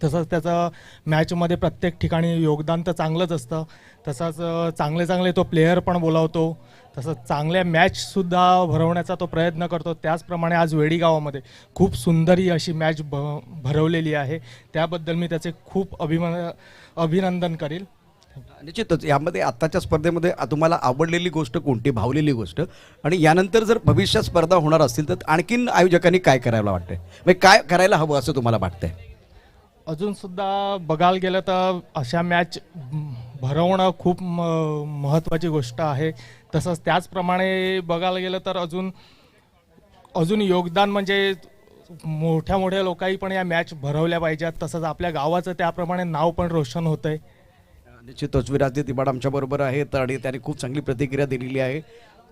[SPEAKER 3] तसंच त्याचं मॅचमध्ये प्रत्येक ठिकाणी योगदान तर चांगलंच असतं. तसंच चांगले चांगले तो प्लेयर पण बोलावतो. तसंच चांगल्या मॅचसुद्धा भरवण्याचा तो प्रयत्न करतो. त्याचप्रमाणे आज वेडी गावामध्ये खूप सुंदर ही अशी मॅच भरवलेली आहे. त्याबद्दल मी त्याचे खूप अभिनंदन करेल.
[SPEAKER 2] निश्चितच यामध्ये आत्ताच्या स्पर्धेमध्ये तुम्हाला आवडलेली गोष्ट कोणती, भावलेली गोष्ट, आणि यानंतर जर भविष्यात स्पर्धा होणार असतील तर आणखीन आयोजकांनी काय करायला वाटतंय, म्हणजे काय करायला हवं असं तुम्हाला वाटतंय?
[SPEAKER 3] अजूनसुद्धा बघायला गेलं तर अशा मॅच भरवणं खूप महत्त्वाची गोष्ट आहे. तसंच त्याचप्रमाणे बघायला गेलं तर अजून योगदान म्हणजे मोठ्या मोठ्या लोकांनी पण या मॅच भरवल्या पाहिजेत. तसंच आपल्या गावाचं त्याप्रमाणे नाव पण रोशन होतं आहे.
[SPEAKER 2] निश्चितच विराजजी तिवाड आमच्याबरोबर आहेत आणि त्यांनी खूप चांगली प्रतिक्रिया दिलेली आहे.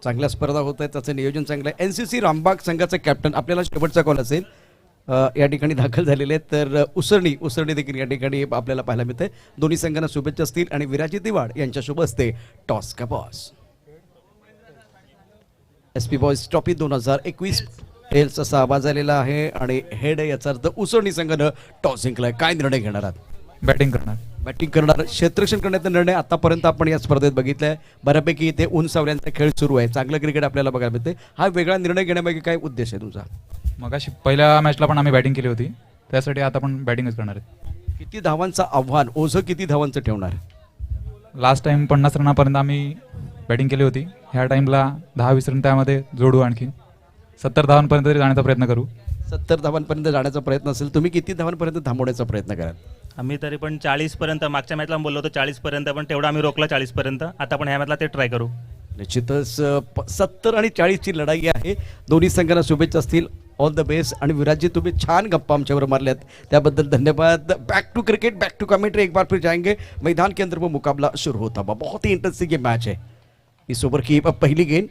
[SPEAKER 2] चांगल्या स्पर्धा होत आहेत, त्याचं नियोजन चांगलं आहे. NCC रामबाग संघाचा कॅप्टन आपल्याला शेवटचा कॉल असेल या ठिकाणी दाखल झालेले आहेत. तर उसरणी देखील या ठिकाणी आपल्याला पाहायला मिळते. दोन्ही संघांना शुभेच्छा असतील आणि विराजजी तिवाड यांच्या शुभ हस्ते टॉस का boss. SP boys trophy 2021 tails असा आवाज आलेला आहे आणि हेड याचा अर्थ उसरणी संघानं टॉस जिंकलाय. काय निर्णय घेणार आहात?
[SPEAKER 4] बॅटिंग करणार.
[SPEAKER 2] क्षेत्ररक्षण करण्याचा निर्णय आतापर्यंत आपण या स्पर्धेत बघितलाय. बऱ्यापैकी इथे ऊन सावल्यांचा खेळ सुरू आहे. चांगलं क्रिकेट आपल्याला बघायला मिळते. हा वेगळा निर्णय घेण्यामागे काय उद्देश आहे तुमचा?
[SPEAKER 4] मगाशी पहिल्या मॅचला पण आम्ही बॅटिंग केली होती, त्यासाठी आता पण बॅटिंगच करणार आहे.
[SPEAKER 2] किती धावांचं आव्हान, ओझं किती धावांचं ठेवणार?
[SPEAKER 4] लास्ट टाइम 50 रनापर्यंत आम्ही बॅटिंग केली होती. ह्या टाइमला 10-20 रन त्यामध्ये जोडू, आणखी 70 धावांपर्यंत तरी जाण्याचा प्रयत्न करू.
[SPEAKER 2] 70 धावांपर्यंत जाण्याचा प्रयत्न असेल. तुम्ही किती धावांपर्यंत थांबवण्याचा प्रयत्न कराल?
[SPEAKER 5] आम्ही तरी पण 40पर्यंत, मागच्या मॅचला बोललो होतो 40पर्यंत, पण तेवढा आम्ही रोखला 40पर्यंत. आता पण ह्या मॅचला ते ट्राय करू.
[SPEAKER 2] निश्चितच 70 आणि 40ची लढाई आहे. दोन्ही संघांना शुभेच्छा असतील. All the best. आणि विराजजी तुम्ही छान गप्पा आमच्यावर मारल्यात, त्याबद्दल धन्यवाद. Back to cricket, back to commentary. एक बार फिर जाएंगे मैदान के अंदर, वो मुकाबला शुरू होता हुआ. बहुत ही इंटरेस्टिंग ये मैच है. इस ओवर की पहली गेंद,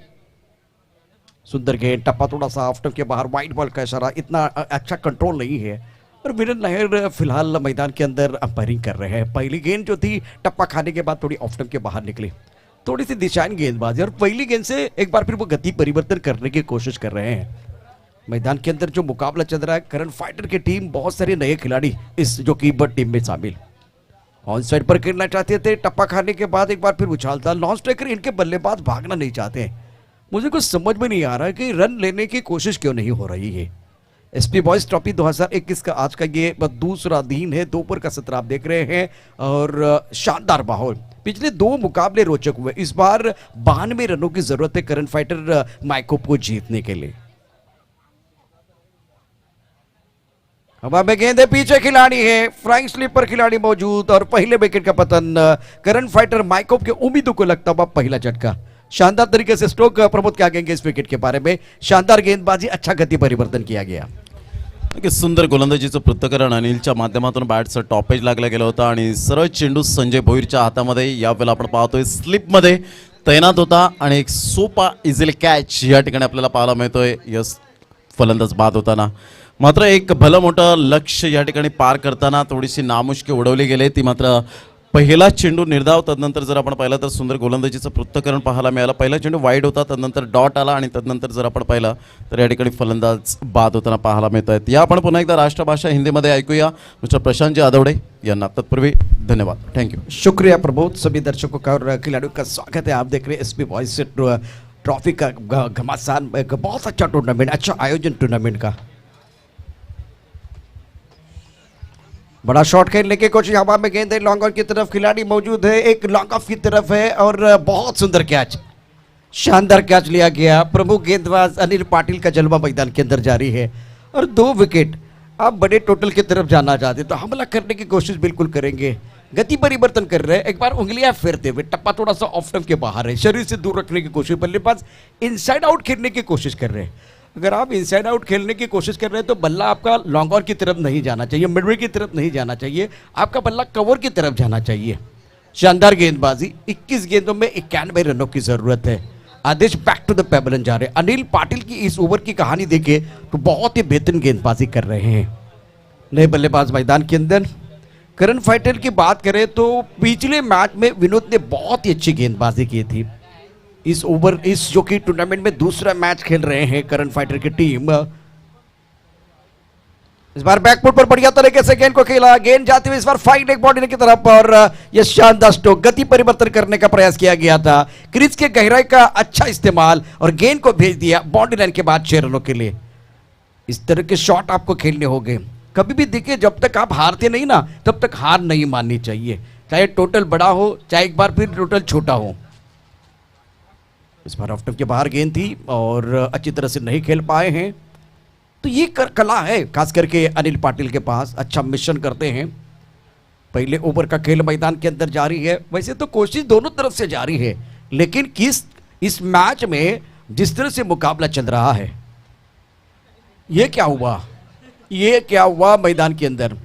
[SPEAKER 2] सुंदर गेंद, टप्पा थोड़ा सा ऑफ स्टंप के बाहर, वाइड बॉल का इशारा, इतना अच्छा कंट्रोल नहीं है. और विरेंद्र नायर फिलहाल मैदान के अंदर अंपायरिंग कर रहे हैं. पहली गेंद जो थी टप्पा खाने के बाद थोड़ी ऑफ स्टंप के बाहर निकली, थोड़ी सी दिशाहीन गेंदबाजी, और पहली गेंद से एक बार फिर वो गति परिवर्तन करने की कोशिश कर रहे हैं. मैदान के अंदर जो मुकाबला चल रहा है, करंट फाइटर की टीम, बहुत सारे नए खिलाड़ी इस जो की टीम में शामिल. ऑन साइड पर खेलना चाहते थे, टप्पा खाने के बाद एक बार फिर उछालता नॉन स्ट्राइकर. इनके बल्लेबाज भागना नहीं चाहते. मुझे कुछ समझ में नहीं आ रहा है कि रन लेने की कोशिश क्यों नहीं हो रही है. SP बॉयज ट्रॉफी 2021 का आज का ये दूसरा दिन है. दोपहर का सत्र आप देख रहे हैं और शानदार माहौल. पिछले 2 मुकाबले रोचक हुए. इस बार 92 रनों की जरूरत है करंट फाइटर माइकोप को जीतने के लिए. हवा में गेंद है, पीछे खिलाड़ी है, फ्लाइंग स्लीपर खिलाड़ी मौजूद, और पहले विकेट का पतन. करंट फाइटर माइकोप के उम्मीदों को लगता हुआ पहला झटका. शानदार तरीके से स्ट्रोक. प्रमोद क्या कहेंगे इस विकेट के बारे में? शानदार गेंदबाजी, अच्छा गति परिवर्तन किया गया.
[SPEAKER 1] की सुंदर गोलंदाजीचं पृथक्करण अनिलच्या माध्यमातून बॅटचं टॉपेज लागलं गेलं होतं आणि सरळ चेंडू संजय भोईरच्या हातामध्ये यावेळेला आपण पाहतोय स्लिपमध्ये तैनात होता आणि एक सोपा इझिली कॅच या ठिकाणी आपल्याला पाहायला मिळतोय. यस, फलंदाज बाद होताना मात्र एक भलं मोठं लक्ष या ठिकाणी पार करताना थोडीशी नामुष्की उडवली गेली. ती मात्र पहिला चेंडू निर्धाव, तदनंतर जर आपण पाहिलं तर सुंदर गोलंदाजीचं पृथक्करण पाहायला मिळालं. पहिला चेंडू वाईड होता, तदनंतर डॉट आला आणि तदनंतर जर आपण पाहिलं तर या ठिकाणी फलंदाज बाद होताना पाहायला मिळत आहेत. या आपण पुन्हा एकदा राष्ट्रभाषा हिंदीमध्ये ऐकूया मिस्टर प्रशांत आदवडे यांना. तत्पूर्वी धन्यवाद, थैंक यू.
[SPEAKER 2] शुक्रिया प्रबोध. सभी दर्शकों का और खिलाड़ियों का स्वागत है. आप देख रहे हैं एसपी वॉइस ट्रॉफी का घमासान, एक बहुत अच्छा टूर्नामेंट, अच्छा आयोजन टूर्नामेंट का. बड़ा शॉट खेलने की कोशिश, हवा में गेंद है, लॉन्ग ऑन की तरफ खिलाड़ी मौजूद है, एक लॉन्ग ऑफ की तरफ है और बहुत सुंदर कैच, शानदार कैच लिया गया. प्रमुख गेंदबाज अनिल पाटिल का जलवा मैदान के अंदर जारी है और 2 विकेट. आप बड़े टोटल की तरफ जाना चाहते तो हमला करने की कोशिश बिल्कुल करेंगे. गति परिवर्तन कर रहे हैं, एक बार उंगलियां फेरते हुए, टप्पा थोड़ा सा ऑफ स्टंप के बाहर है, शरीर से दूर रखने की कोशिश. बल्लेबाज इनसाइड आउट खेलने की कोशिश कर रहे हैं. अगर आप इनसाइड आउट खेलने की कोशिश कर रहे हैं तो बल्ला आपका लॉन्ग ऑन की तरफ नहीं जाना चाहिए, मिडवे की तरफ नहीं जाना चाहिए, आपका बल्ला कवर की तरफ जाना चाहिए. शानदार गेंदबाजी. 21 गेंदों में 91 रनों की जरूरत है. आदेश बैक टू द पेबलन जा रहे हैं. अनिल पाटिल की इस ओवर की कहानी देखे तो बहुत ही बेहतरीन गेंदबाजी कर रहे हैं. नए बल्लेबाज मैदान के अंदर. करण फाइटर की बात करें तो पिछले मैच में विनोद ने बहुत ही अच्छी गेंदबाजी की थी. इस जो कि टूर्नामेंट में दूसरा मैच खेल रहे हैं करण फाइटर की टीम. इस बार बैकफुट पर बढ़िया तरीके से गेंद को खेला, गेंद जाती हुई इस बार फाइट एक बॉडी की तरफ और यह शानदार स्ट्रोक, गति परिवर्तन करने का प्रयास किया गया था. क्रीज के गहराई का अच्छा इस्तेमाल और गेंद को भेज दिया बाउंड्री लाइन के बाद 6 रनों के लिए. इस तरह के शॉट आपको खेलने होंगे. कभी भी देखिए, जब तक आप हारते नहीं ना तब तक हार नहीं माननी चाहिए, चाहे टोटल बड़ा हो चाहे एक बार फिर टोटल छोटा हो. इस बार ऑफ स्टंप के बाहर गेंद थी और अच्छी तरह से नहीं खेल पाए हैं. तो ये कला है खास करके अनिल पाटिल के पास. अच्छा मिशन करते हैं. पहले ओवर का खेल मैदान के अंदर जारी है. वैसे तो कोशिश दोनों तरफ से जारी है, लेकिन इस मैच में जिस तरह से मुकाबला चल रहा है, ये क्या हुआ मैदान के अंदर.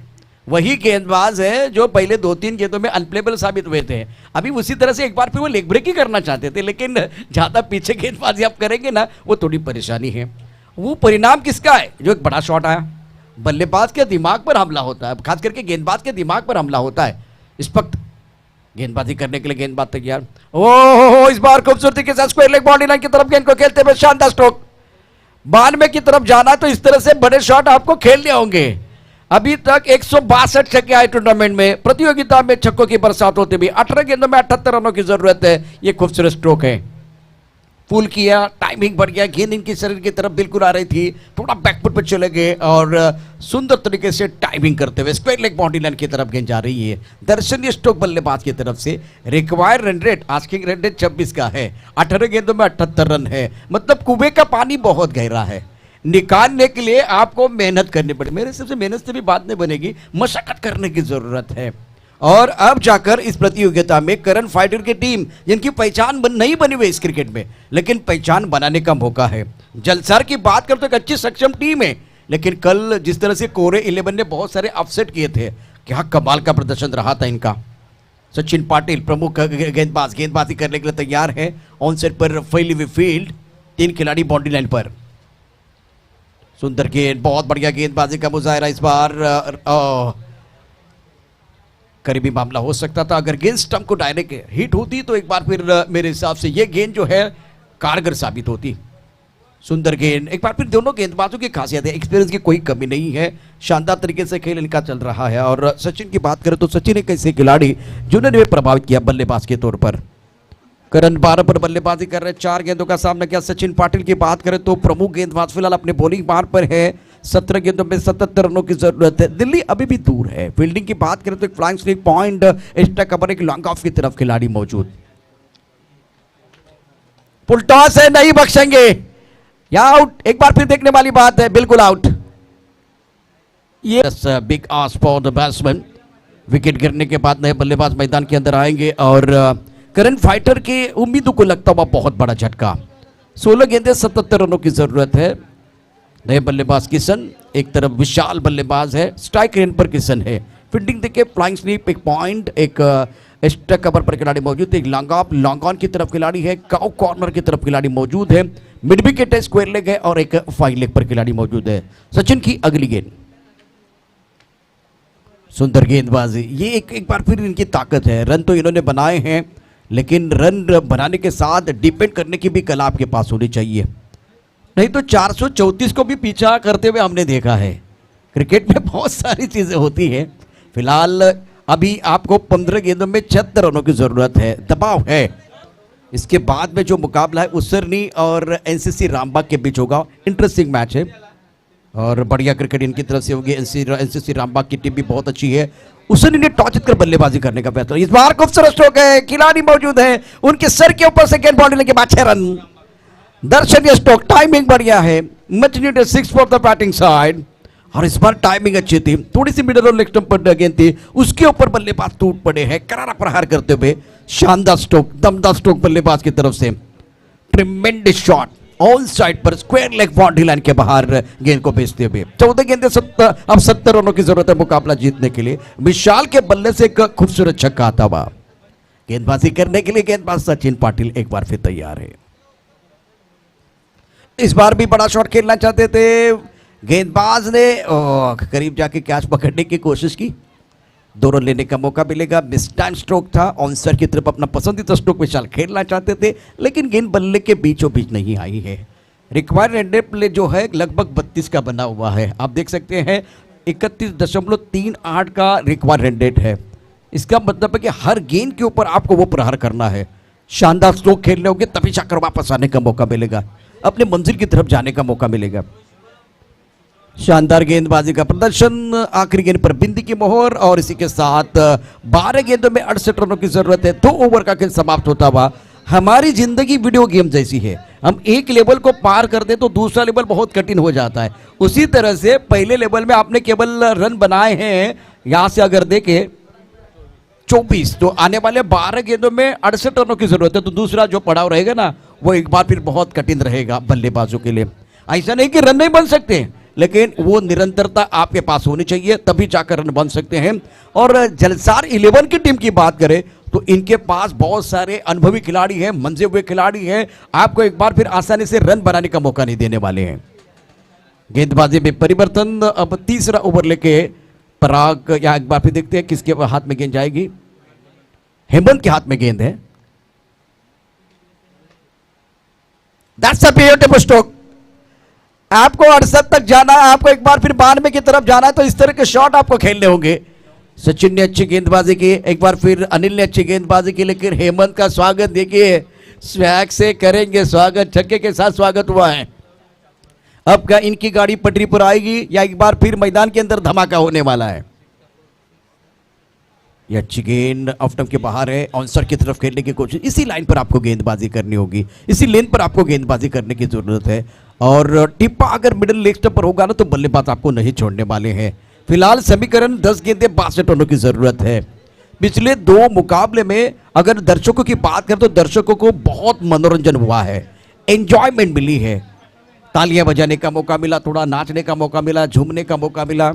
[SPEAKER 2] वही गेंदबाज है जो पहले 2-3 गेंदों में अनप्लेबल साबित हुए थे. अभी उसी तरह से एक बार फिर वो लेग ब्रेक ही करना चाहते थे, लेकिन ज़्यादा पीछे गेंदबाजी आप करेंगे ना वो थोड़ी परेशानी है. वो परिणाम किसका है? जो एक बड़ा शॉट आया, बल्लेबाज के दिमाग पर हमला होता है, खास करके गेंदबाज के दिमाग पर हमला होता है. इस वक्त गेंदबाजी करने के लिए गेंदबाज तैयार. ओह, इस बार खूबसूरती के साथ स्क्वायर लेग बॉडी लाइन की तरफ गेंद को खेलते हुए शानदार स्ट्रोक. बानवे की तरफ जाना तो इस तरह से बड़े शॉट आपको खेलने होंगे. अभी तक 162 छक्के आए टूर्नामेंट में. प्रतियोगिता में छक्कों की बरसात होते भी 18 गेंदों में 78 रनों की जरूरत है. ये खूबसूरत स्ट्रोक है. पुल किया, टाइमिंग बढ़ गया, गेंद इनके शरीर की तरफ बिल्कुल आ रही थी, थोड़ा बैकफुट पर चले गए और सुंदर तरीके से टाइमिंग करते हुए स्क्वायर लेग बाउंड्री लाइन की तरफ गेंद जा रही है. दर्शनीय स्ट्रोक बल्लेबाज की तरफ से. Required run rate, asking run rate 26 का है. 18 गेंदों में 78 रन है. मतलब कुएं का पानी बहुत गहरा है. निकालने के लिए आपको मेहनत करनी पड़ेगी. मेरे हिसाब से मेहनत से भी बात नहीं बनेगी, मशक्कत करने की जरूरत है. और अब जाकर इस प्रतियोगिता में करण फाइटर की टीम, जिनकी पहचान नहीं बनी हुई इस क्रिकेट में, लेकिन पहचान बनाने का मौका है. जलसार की बात करते तो एक अच्छी सक्षम टीम है, लेकिन कल जिस तरह से कोरे 11 ने बहुत सारे अपसेट किए थे, क्या कमाल का प्रदर्शन रहा था इनका. सचिन पाटिल प्रमुख गेंदबाजी करने के लिए तैयार है. ऑन सेट पर फैली हुई फील्ड, 3 खिलाड़ी बाउंड्री लाइन पर. सुंदर गेंद, बहुत बढ़िया गेंदबाजी का मुजाहरा. इस बार करीबी मामला हो सकता था. अगर गेंद स्टंप को डायरेक्ट हिट होती तो एक बार फिर मेरे हिसाब से ये गेंद जो है कारगर साबित होती. सुंदर गेंद. एक बार फिर दोनों गेंदबाजों की खासियत है, एक्सपीरियंस की कोई कमी नहीं है. शानदार तरीके से खेल इनका चल रहा है. और सचिन की बात करें तो सचिन एक ऐसे खिलाड़ी जिन्होंने प्रभावित किया बल्लेबाज के तौर पर. करण 12 पर बल्लेबाजी कर रहे, 4 गेंदों का सामना किया. सचिन पाटिल की बात करें तो प्रमुख गेंदबाज फिलहाल अपने बॉलिंग मार पर है. 17 गेंदों में 77 रनों की जरूरत है. दिल्ली अभी भी दूर है. फील्डिंग की बात करें तो एक flying slip point, extra cover, एक लॉन्ग ऑफ की तरफ खिलाड़ी मौजूद. पुल टॉस है, नहीं बख्शेंगे. या आउट, एक बार फिर देखने वाली बात है, बिल्कुल आउट. ये big ask for the batsman. Wicket गिरने के बाद नए बल्लेबाज मैदान के अंदर आएंगे और करण फाइटर के उम्मीदों को लगता हुआ बहुत बड़ा झटका. 16 गेंदें 77 रनों की जरूरत है. नए बल्लेबाज किशन, एक तरफ विशाल बल्लेबाज है, स्ट्राइक रेंज पर किशन है। फील्डिंग देखिए, फ्लाइंग स्लीप, एक पॉइंट, एक एक्स्ट्रा कवर पर खिलाड़ी मौजूद है, एक लॉन्ग ऑफ लॉन्ग ऑन की तरफ खिलाड़ी है, काउ कॉर्नर की तरफ खिलाड़ी मौजूद है, मिड विकेट है, स्क्वायर लेग है और एक फाइन लेग पर खिलाड़ी मौजूद है। सचिन की अगली गेंद, सुंदर गेंदबाजी, ये एक बार फिर इनकी ताकत है। रन तो इन्होंने बनाए हैं, लेकिन रन बनाने के साथ डिपेंड करने की भी कला आपके पास होनी चाहिए, नहीं तो 434 को भी पीछा करते हुए हमने देखा है। क्रिकेट में बहुत सारी चीजें होती हैं। फिलहाल अभी आपको 15 गेंदों में 76 रनों की जरूरत है, दबाव है। इसके बाद में जो मुकाबला है उसरनी और एनसीसी रामबाग के बीच होगा, इंटरेस्टिंग मैच है और बढ़िया क्रिकेट इनकी तरफ से होगी। एनसीसी रामबाग की टीम भी बहुत अच्छी है। उसरनी ने टॉस जीतकर बल्लेबाजी करने का फैसला, इस बार खूबसूरत स्ट्रोक है, खिलाड़ी मौजूद है, उनके सर के ऊपर सेकेंड बाउंड्री के बाद 6 रन। दर्शनीय स्ट्रोक, टाइमिंग बढ़िया है, much needed 6 for the batting side. और इस बार टाइमिंग अच्छी थी, थोड़ी सी मिडल और लेग स्टंप पर गेंद थी, उसके ऊपर बल्लेबाज टूट पड़े हैं, करारा प्रहार करते हुए। शानदार स्ट्रोक, दमदार स्ट्रोक बल्लेबाज की तरफ से, ट्रिमेंडस शॉट ऑन साइड पर स्क्वायर लेग बाउंड्री लाइन के बाहर गेंद को भेजते हुए। 14 गेंदे अब 70 रनों की जरूरत है मुकाबला जीतने के लिए। विशाल के बल्ले से एक खूबसूरत छक्का आता हुआ। गेंदबाजी करने के लिए गेंदबाज सचिन पाटिल एक बार फिर तैयार है। इस बार भी बड़ा शॉट खेलना चाहते थे, गेंदबाज ने करीब जाके कैच पकड़ने की कोशिश की, 2 रन लेने का मौका मिलेगा। मिस टाइम स्ट्रोक था, ऑनसर की तरफ अपना पसंदीदा स्ट्रोक विशाल खेलना चाहते थे, लेकिन गेंद बल्ले के बीचों बीच नहीं आई है। रिक्वायर्ड रेड प्ले जो है लगभग 32 का बना हुआ है, आप देख सकते हैं 31.38 का रिक्वायर्ड रेट है। इसका मतलब है कि हर गेंद के ऊपर आपको वो प्रहार करना है। शानदार स्ट्रोक खेलने होंगे तभी जाकर वापस आने का मौका मिलेगा, अपने मंजिल की तरफ जाने का मौका मिलेगा। शानदार गेंदबाजी का प्रदर्शन, आखिरी गेंद पर बिंदी की मोहर और इसी के साथ 12 गेंदों में 68 रनों की जरूरत है। 2 ओवर का खेल समाप्त होता हुआ। हमारी जिंदगी वीडियो गेम जैसी है, हम एक लेवल को पार कर दे तो दूसरा लेवल बहुत कठिन हो जाता है। उसी तरह से पहले लेवल में आपने केवल रन बनाए हैं, यहां से अगर देखें 24, तो आने वाले 12 गेंदों में 68 रनों की जरूरत है, तो दूसरा जो पड़ाव रहेगा ना वो एक बार फिर बहुत कठिन रहेगा बल्लेबाजों के लिए। ऐसा नहीं कि रन नहीं बन सकते, लेकिन वो निरंतरता आपके पास होनी चाहिए, तभी जाकर रन बन सकते हैं। और जलसार 11 की टीम की बात करें तो इनके पास बहुत सारे अनुभवी खिलाड़ी हैं, मंजे हुए खिलाड़ी हैं, आपको एक बार फिर आसानी से रन बनाने का मौका नहीं देने वाले हैं। गेंदबाजी में परिवर्तन, अब तीसरा ओवर लेके पराग, या एक बार फिर देखते हैं किसके हाथ में गेंद जाएगी। हेमंत के हाथ में गेंद है। That's a beautiful stroke. आपको 68 तक जाना है, आपको एक बार फिर 92 की तरफ जाना है, तो इस तरह के शॉट आपको खेलने होंगे। सचिन ने अच्छी गेंदबाजी की, एक बार फिर अनिल ने अच्छी गेंदबाजी की, लेकिन हेमंत का स्वागत देखिए, स्वैग से करेंगे स्वागत, छक्के के साथ स्वागत हुआ है। अब क्या इनकी गाड़ी पटरी पर आएगी या एक बार फिर मैदान के अंदर धमाका होने वाला है। ये अच्छी गेंद ऑफ स्टंप के बाहर है, ऑनसर की तरफ खेलने की कोशिश। इसी लाइन पर आपको गेंदबाजी करनी होगी, इसी लेन पर आपको गेंदबाजी करने की जरूरत है। और टिप्पा अगर मिडिल लेग स्टंप पर होगा ना तो बल्लेबाज आपको नहीं छोड़ने वाले हैं। फिलहाल समीकरण 10 गेंदे 62 रनों की जरूरत है। पिछले 2 मुकाबले में अगर दर्शकों की बात करें तो दर्शकों को बहुत मनोरंजन हुआ है, एंजॉयमेंट मिली है, तालियां बजाने का मौका मिला, थोड़ा नाचने का मौका मिला, झूमने का मौका मिला।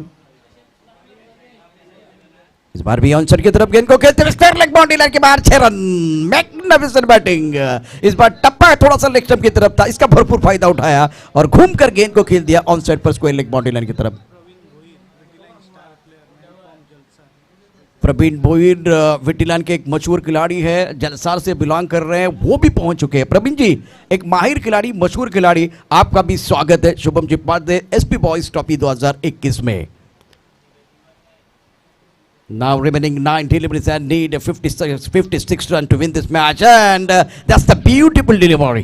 [SPEAKER 2] इस बार भी ऑनसर की तरफ गेंद को खेलते हुए स्क्वायर लेग बाउंड्री लाइन के बाहर 6 रन। Magnificent batting. इस बार टप्पा थोड़ा सा लेग स्टंप की तरफ था, इसका भरपूर फायदा उठाया और घूमकर गेंद को खेल दिया ऑन साइड पर स्क्वायर लेग बाउंड्री लाइन की तरफ। प्रवीण भोईर विटिलान के एक मशहूर खिलाड़ी है, जलसार से बिलोंग कर रहे हैं, वो भी पहुंच चुके हैं। प्रवीण जी एक माहिर खिलाड़ी, मशहूर खिलाड़ी, आपका भी स्वागत है शुभम जी पादे एसपी बॉयज ट्रॉफी 2021 में। Now remaining 90 minutes and need 56 run to win this match and that's the beautiful delivery.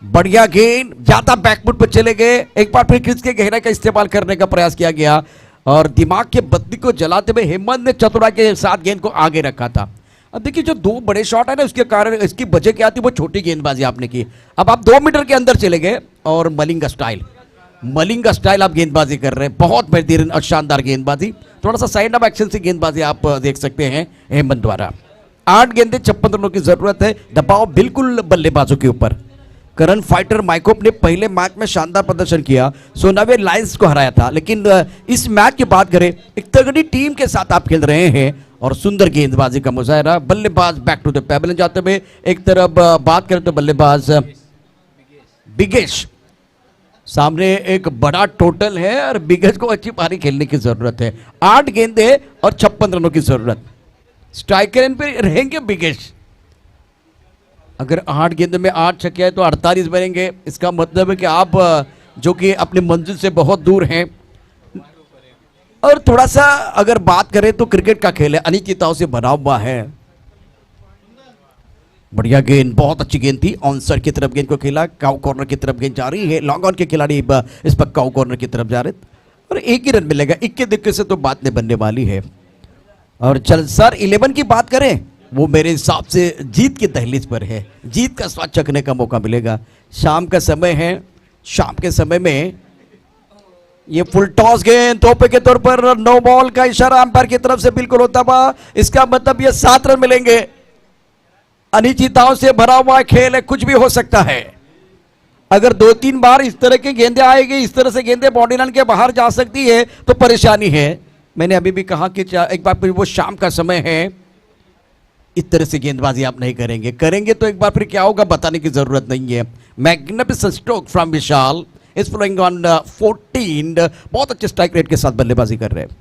[SPEAKER 2] बढ़िया गेंद, ज्यादा बैकफुट पर चले गए, एक बार फिर क्रीज के गहराई का इस्तेमाल करने का प्रयास किया गया और दिमाग के बत्ती को जलाते हुए हेमंत ने चतुराई के साथ गेंद को आगे रखा था। अब देखिए जो 2 बड़े शॉट है ना, उसके कारण इसकी वजह क्या थी, वो छोटी गेंदबाजी आपने की। अब आप 2 मीटर के अंदर चले गए और मलिंगा स्टाइल आप गेंदबाजी कर रहे हैं, बहुत बेहतरीन और शानदार गेंदबाजी। थोड़ा सा साइड ऑफ एक्शन से गेंदबाजी आप देख सकते हैं हेमंत द्वारा। 8 गेंदे 56 रनों की जरूरत है, दबाव बिल्कुल बल्लेबाजों के ऊपर। करण फाइटर माइकोप ने पहले मैच में शानदार प्रदर्शन किया, सोनावे लायंस को हराया था, लेकिन इस मैच की बात करें एक तगड़ी टीम के साथ आप खेल रहे हैं और सुंदर गेंदबाजी का मुजाहरा। बल्लेबाज बैक टू द पेबल जाते हुए एक तरफ बात करें तो बल्लेबाज बिगेश, सामने एक बड़ा टोटल है और बिगेश को अच्छी पारी खेलने की जरूरत है। 8 गेंदे और 56 रनों की जरूरत। स्ट्राइकर इन पे रहेंगे बिगेश। अगर 8 गेंद में 8 छक्के हैं तो 48 बनेंगे। इसका मतलब है कि आप जो कि अपनी मंजिल से बहुत दूर हैं। और थोड़ा सा अगर बात करें तो क्रिकेट का खेल है, अनिश्चितताओं से भरा हुआ है। बढ़िया गेंद, बहुत अच्छी गेंद थी। ऑन साइड की तरफ गेंद को खेला, काउ कॉर्नर की तरफ गेंद जा रही है। लॉन्ग ऑन के खिलाड़ी इस पर काउ कॉर्नर की तरफ जा रहे और एक ही रन मिलेगा। इक्के दिक्के से तो बात नहीं बनने वाली है। और जलसार 11 की बात करें, वो मेरे हिसाब से जीत की दहलीज पर है। जीत का स्वाद चखने का मौका मिलेगा। शाम का समय है, शाम के समय में ये फुल टॉस गेंद तोहफे के तौर पर नो बॉल का इशारा अंपायर की तरफ से बिल्कुल होता हुआ। इसका मतलब ये 7 रन मिलेंगे। अनिश्चितताओं से भरा हुआ खेल है, कुछ भी हो सकता है। अगर 2-3 बार इस तरह की गेंदें आएगी, इस तरह से गेंदें बॉडी लाइन के बाहर जा सकती है तो परेशानी है। मैंने अभी भी कहा कि एक बार फिर वो शाम का समय है, इस तरह से गेंदबाजी आप नहीं करेंगे तो एक बार फिर क्या होगा बताने की जरूरत नहीं है। Magnificent stroke from Vishal is flowing on 14। बहुत अच्छे स्ट्राइक रेट के साथ बल्लेबाजी कर रहे हैं।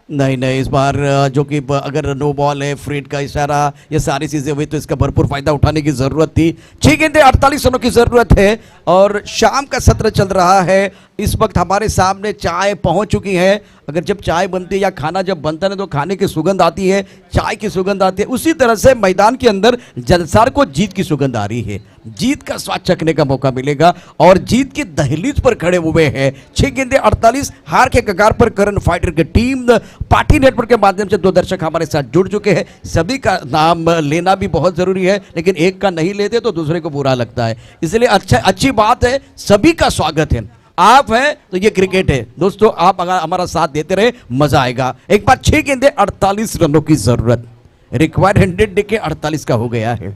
[SPEAKER 2] नहीं, इस बार जो कि अगर नो बॉल है, फ्रीड का इशारा, ये सारी चीजें हुई तो इसका भरपूर फायदा उठाने की जरूरत थी। 6 गेंदें 48 रनों की जरूरत है और शाम का सत्र चल रहा है। इस वक्त हमारे सामने चाय पहुंच चुकी है। अगर जब चाय बनती है या खाना जब बनता है तो खाने की सुगंध आती है, चाय की सुगंध आती है, उसी तरह से मैदान के अंदर जलसार को जीत की सुगंध आ रही है। जीत का स्वाद चखने का मौका मिलेगा और जीत की दहलीज पर खड़े हुए हैं। 6 गेंदें 48, हार के कगार पर करण फाइटर की टीम। पार्टी नेटवर्क के माध्यम से 2 दर्शक हमारे साथ जुड़ चुके हैं। सभी का नाम लेना भी बहुत जरूरी है, लेकिन एक का नहीं लेते तो दूसरे को बुरा लगता है। इसलिए अच्छी बात है, सभी का स्वागत है। आप हैं तो ये क्रिकेट है दोस्तों, आप अगर हमारा साथ देते रहे मजा आएगा। एक बार 6 गेंदें 48 रनों की जरूरत। रिक्वायर्ड 100 देके 48 का हो गया है।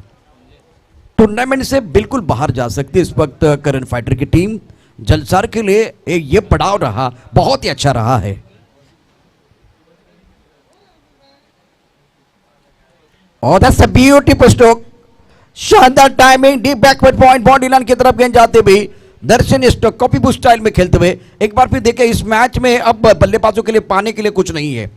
[SPEAKER 2] टूर्नामेंट से बिल्कुल बाहर जा सकती है इस वक्त करण फाइटर की टीम। जलसार के लिए ये पड़ाव रहा, बहुत ही अच्छा रहा है। और दैट्स अ ब्यूटीफुल स्ट्रोक, शानदार timing, deep backward point, body line की तरफ गेंद जाते भी दर्शन स्टोक कॉपी बुक स्टाइल में खेलते हुए। एक बार फिर देखें, इस मैच में अब बल्लेबाजों के लिए पाने के लिए कुछ नहीं है,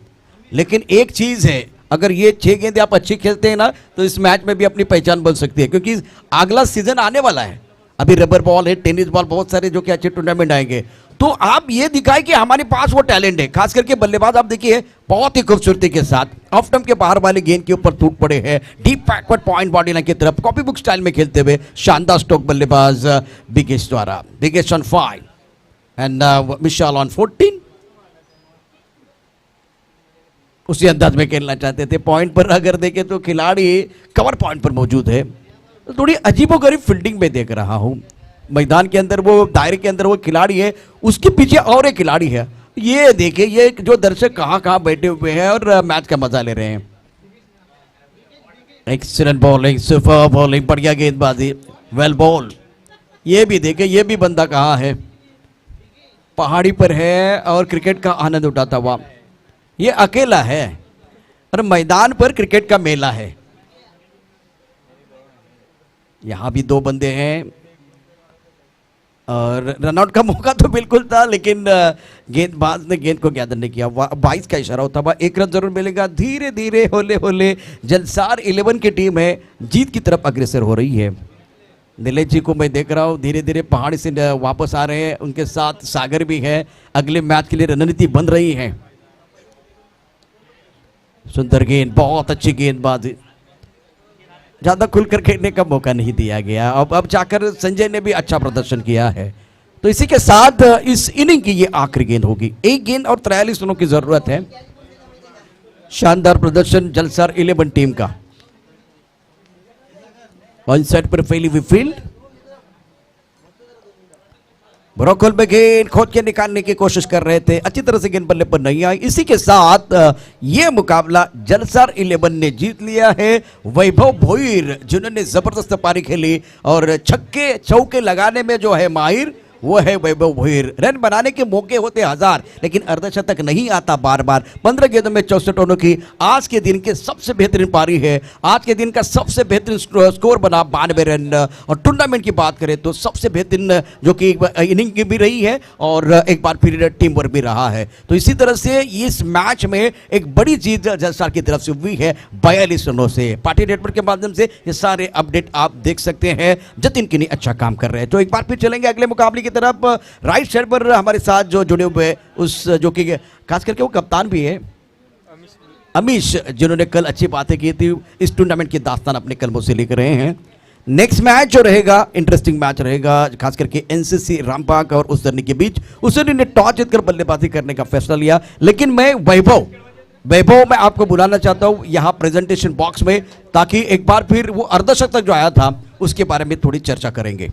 [SPEAKER 2] लेकिन एक चीज है, अगर ये 6 गेंदें आप अच्छी खेलते हैं ना तो इस मैच में भी अपनी पहचान बन सकती है, क्योंकि अगला सीजन आने वाला है। अभी रबर बॉल है, टेनिस बॉल, बहुत सारे जो कि अच्छे टूर्नामेंट आएंगे। तो आप ये दिखाएं कि हमारे पास वो टैलेंट है। खास करके बल्लेबाज आप देखिए बहुत ही खूबसूरती के साथ ऑफ स्टंप के बाहर वाले गेंद के ऊपर टूट पड़े हैं, deep backward point body line की तरफ कॉपी बुक स्टाइल में खेलते हुए शानदार स्ट्रोक बल्लेबाज बिगेश द्वारा। बिगेश ऑन 5 एंड विशाल ऑन 14। उसी अंदाज में खेलना चाहते थे। पॉइंट पर अगर देखें तो खिलाड़ी कवर पॉइंट पर मौजूद है। तो थोड़ी अजीबोगरीब फील्डिंग में देख रहा हूं। मैदान के अंदर वो दायरे के अंदर वो खिलाड़ी है, उसके पीछे और एक खिलाड़ी है। ये देखिए, ये जो दर्शक कहां बैठे हुए हैं और मैच का मजा ले रहे हैं। एक्सीलेंट बॉलिंग, सुपर बॉलिंग, बढ़िया गेंदबाजी, वेल बॉल। ये भी देखे, ये भी बंदा कहाँ है, पहाड़ी पर है और क्रिकेट का आनंद उठाता हुआ। ये अकेला है और मैदान पर क्रिकेट का मेला है। यहां भी 2 बंदे हैं और रनआउट का मौका तो बिल्कुल था, लेकिन गेंदबाज ने गेंद को गैदर नहीं किया। 22 का इशारा होता हुआ 1 रन जरूर मिलेगा। धीरे धीरे होले होले जलसार 11 की टीम है जीत की तरफ अग्रसर हो रही है। नीलेश जी को मैं देख रहा हूँ धीरे धीरे पहाड़ी से वापस आ रहे हैं, उनके साथ सागर भी है। अगले मैच के लिए रणनीति बन रही है। सुंदर गेंद, बहुत अच्छी गेंदबाजी, ज्यादा खुलकर खेलने का मौका नहीं दिया गया। अब जाकर संजय ने भी अच्छा प्रदर्शन किया है। तो इसी के साथ इस इनिंग की ये आखिरी गेंद होगी। 1 गेंद और 43 रनों की जरूरत है। शानदार प्रदर्शन जलसार 11 टीम का। ऑन साइड पर फैली हुई फील्ड, ब्रोकल में गेंद खोद के निकालने की कोशिश कर रहे थे, अच्छी तरह से गेंद बल्ले पर नहीं आई। इसी के साथ ये मुकाबला जलसार 11 ने जीत लिया है। वैभव भोईर जिन्होंने जबरदस्त पारी खेली और छक्के चौके लगाने में जो है माहिर वो है वैभव भोईर। रन बनाने के मौके होते 1000 लेकिन अर्धशतक नहीं आता बार बार। 15 गेंदों में 64 रनों की आज के दिन के सबसे बेहतरीन पारी है। आज के दिन का सबसे बेहतरीन स्कोर बना 92 रन। और टूर्नामेंट की बात करें तो सबसे बेहतरीन जो कि इनिंग की भी रही है और एक बार फिर टीम वर्क भी रहा है। तो इसी तरह से इस मैच में एक बड़ी जीत जलसार की तरफ से हुई है 42 रनों से। पार्टी नेटवर्क के माध्यम से ये सारे अपडेट आप देख सकते हैं। जतिन किनी अच्छा काम कर रहे हैं। तो एक बार फिर चलेंगे अगले मुकाबले तरफ। राइट साइड पर हमारे साथ जो जुड़े हुए उस जो कि खास करके वो कप्तान भी है अमीश, जिन्होंने कल अच्छी बातें की थी। इस टूर्नामेंट की दास्तान अपने कलमों से लेकर रहे हैं। नेक्स्ट मैच जो रहेगा इंटरेस्टिंग मैच रहेगा, खास करके एनसीसी रामबाग और उसरनी के बीच। उसरनी ने टॉस जीतकर बल्लेबाजी करने का फैसला लिया, लेकिन मैं वैभव मैं आपको बुलाना चाहता हूं यहां प्रेजेंटेशन बॉक्स में, ताकि एक बार फिर वो अर्धशतक जो आया था उसके बारे में थोड़ी चर्चा करेंगे।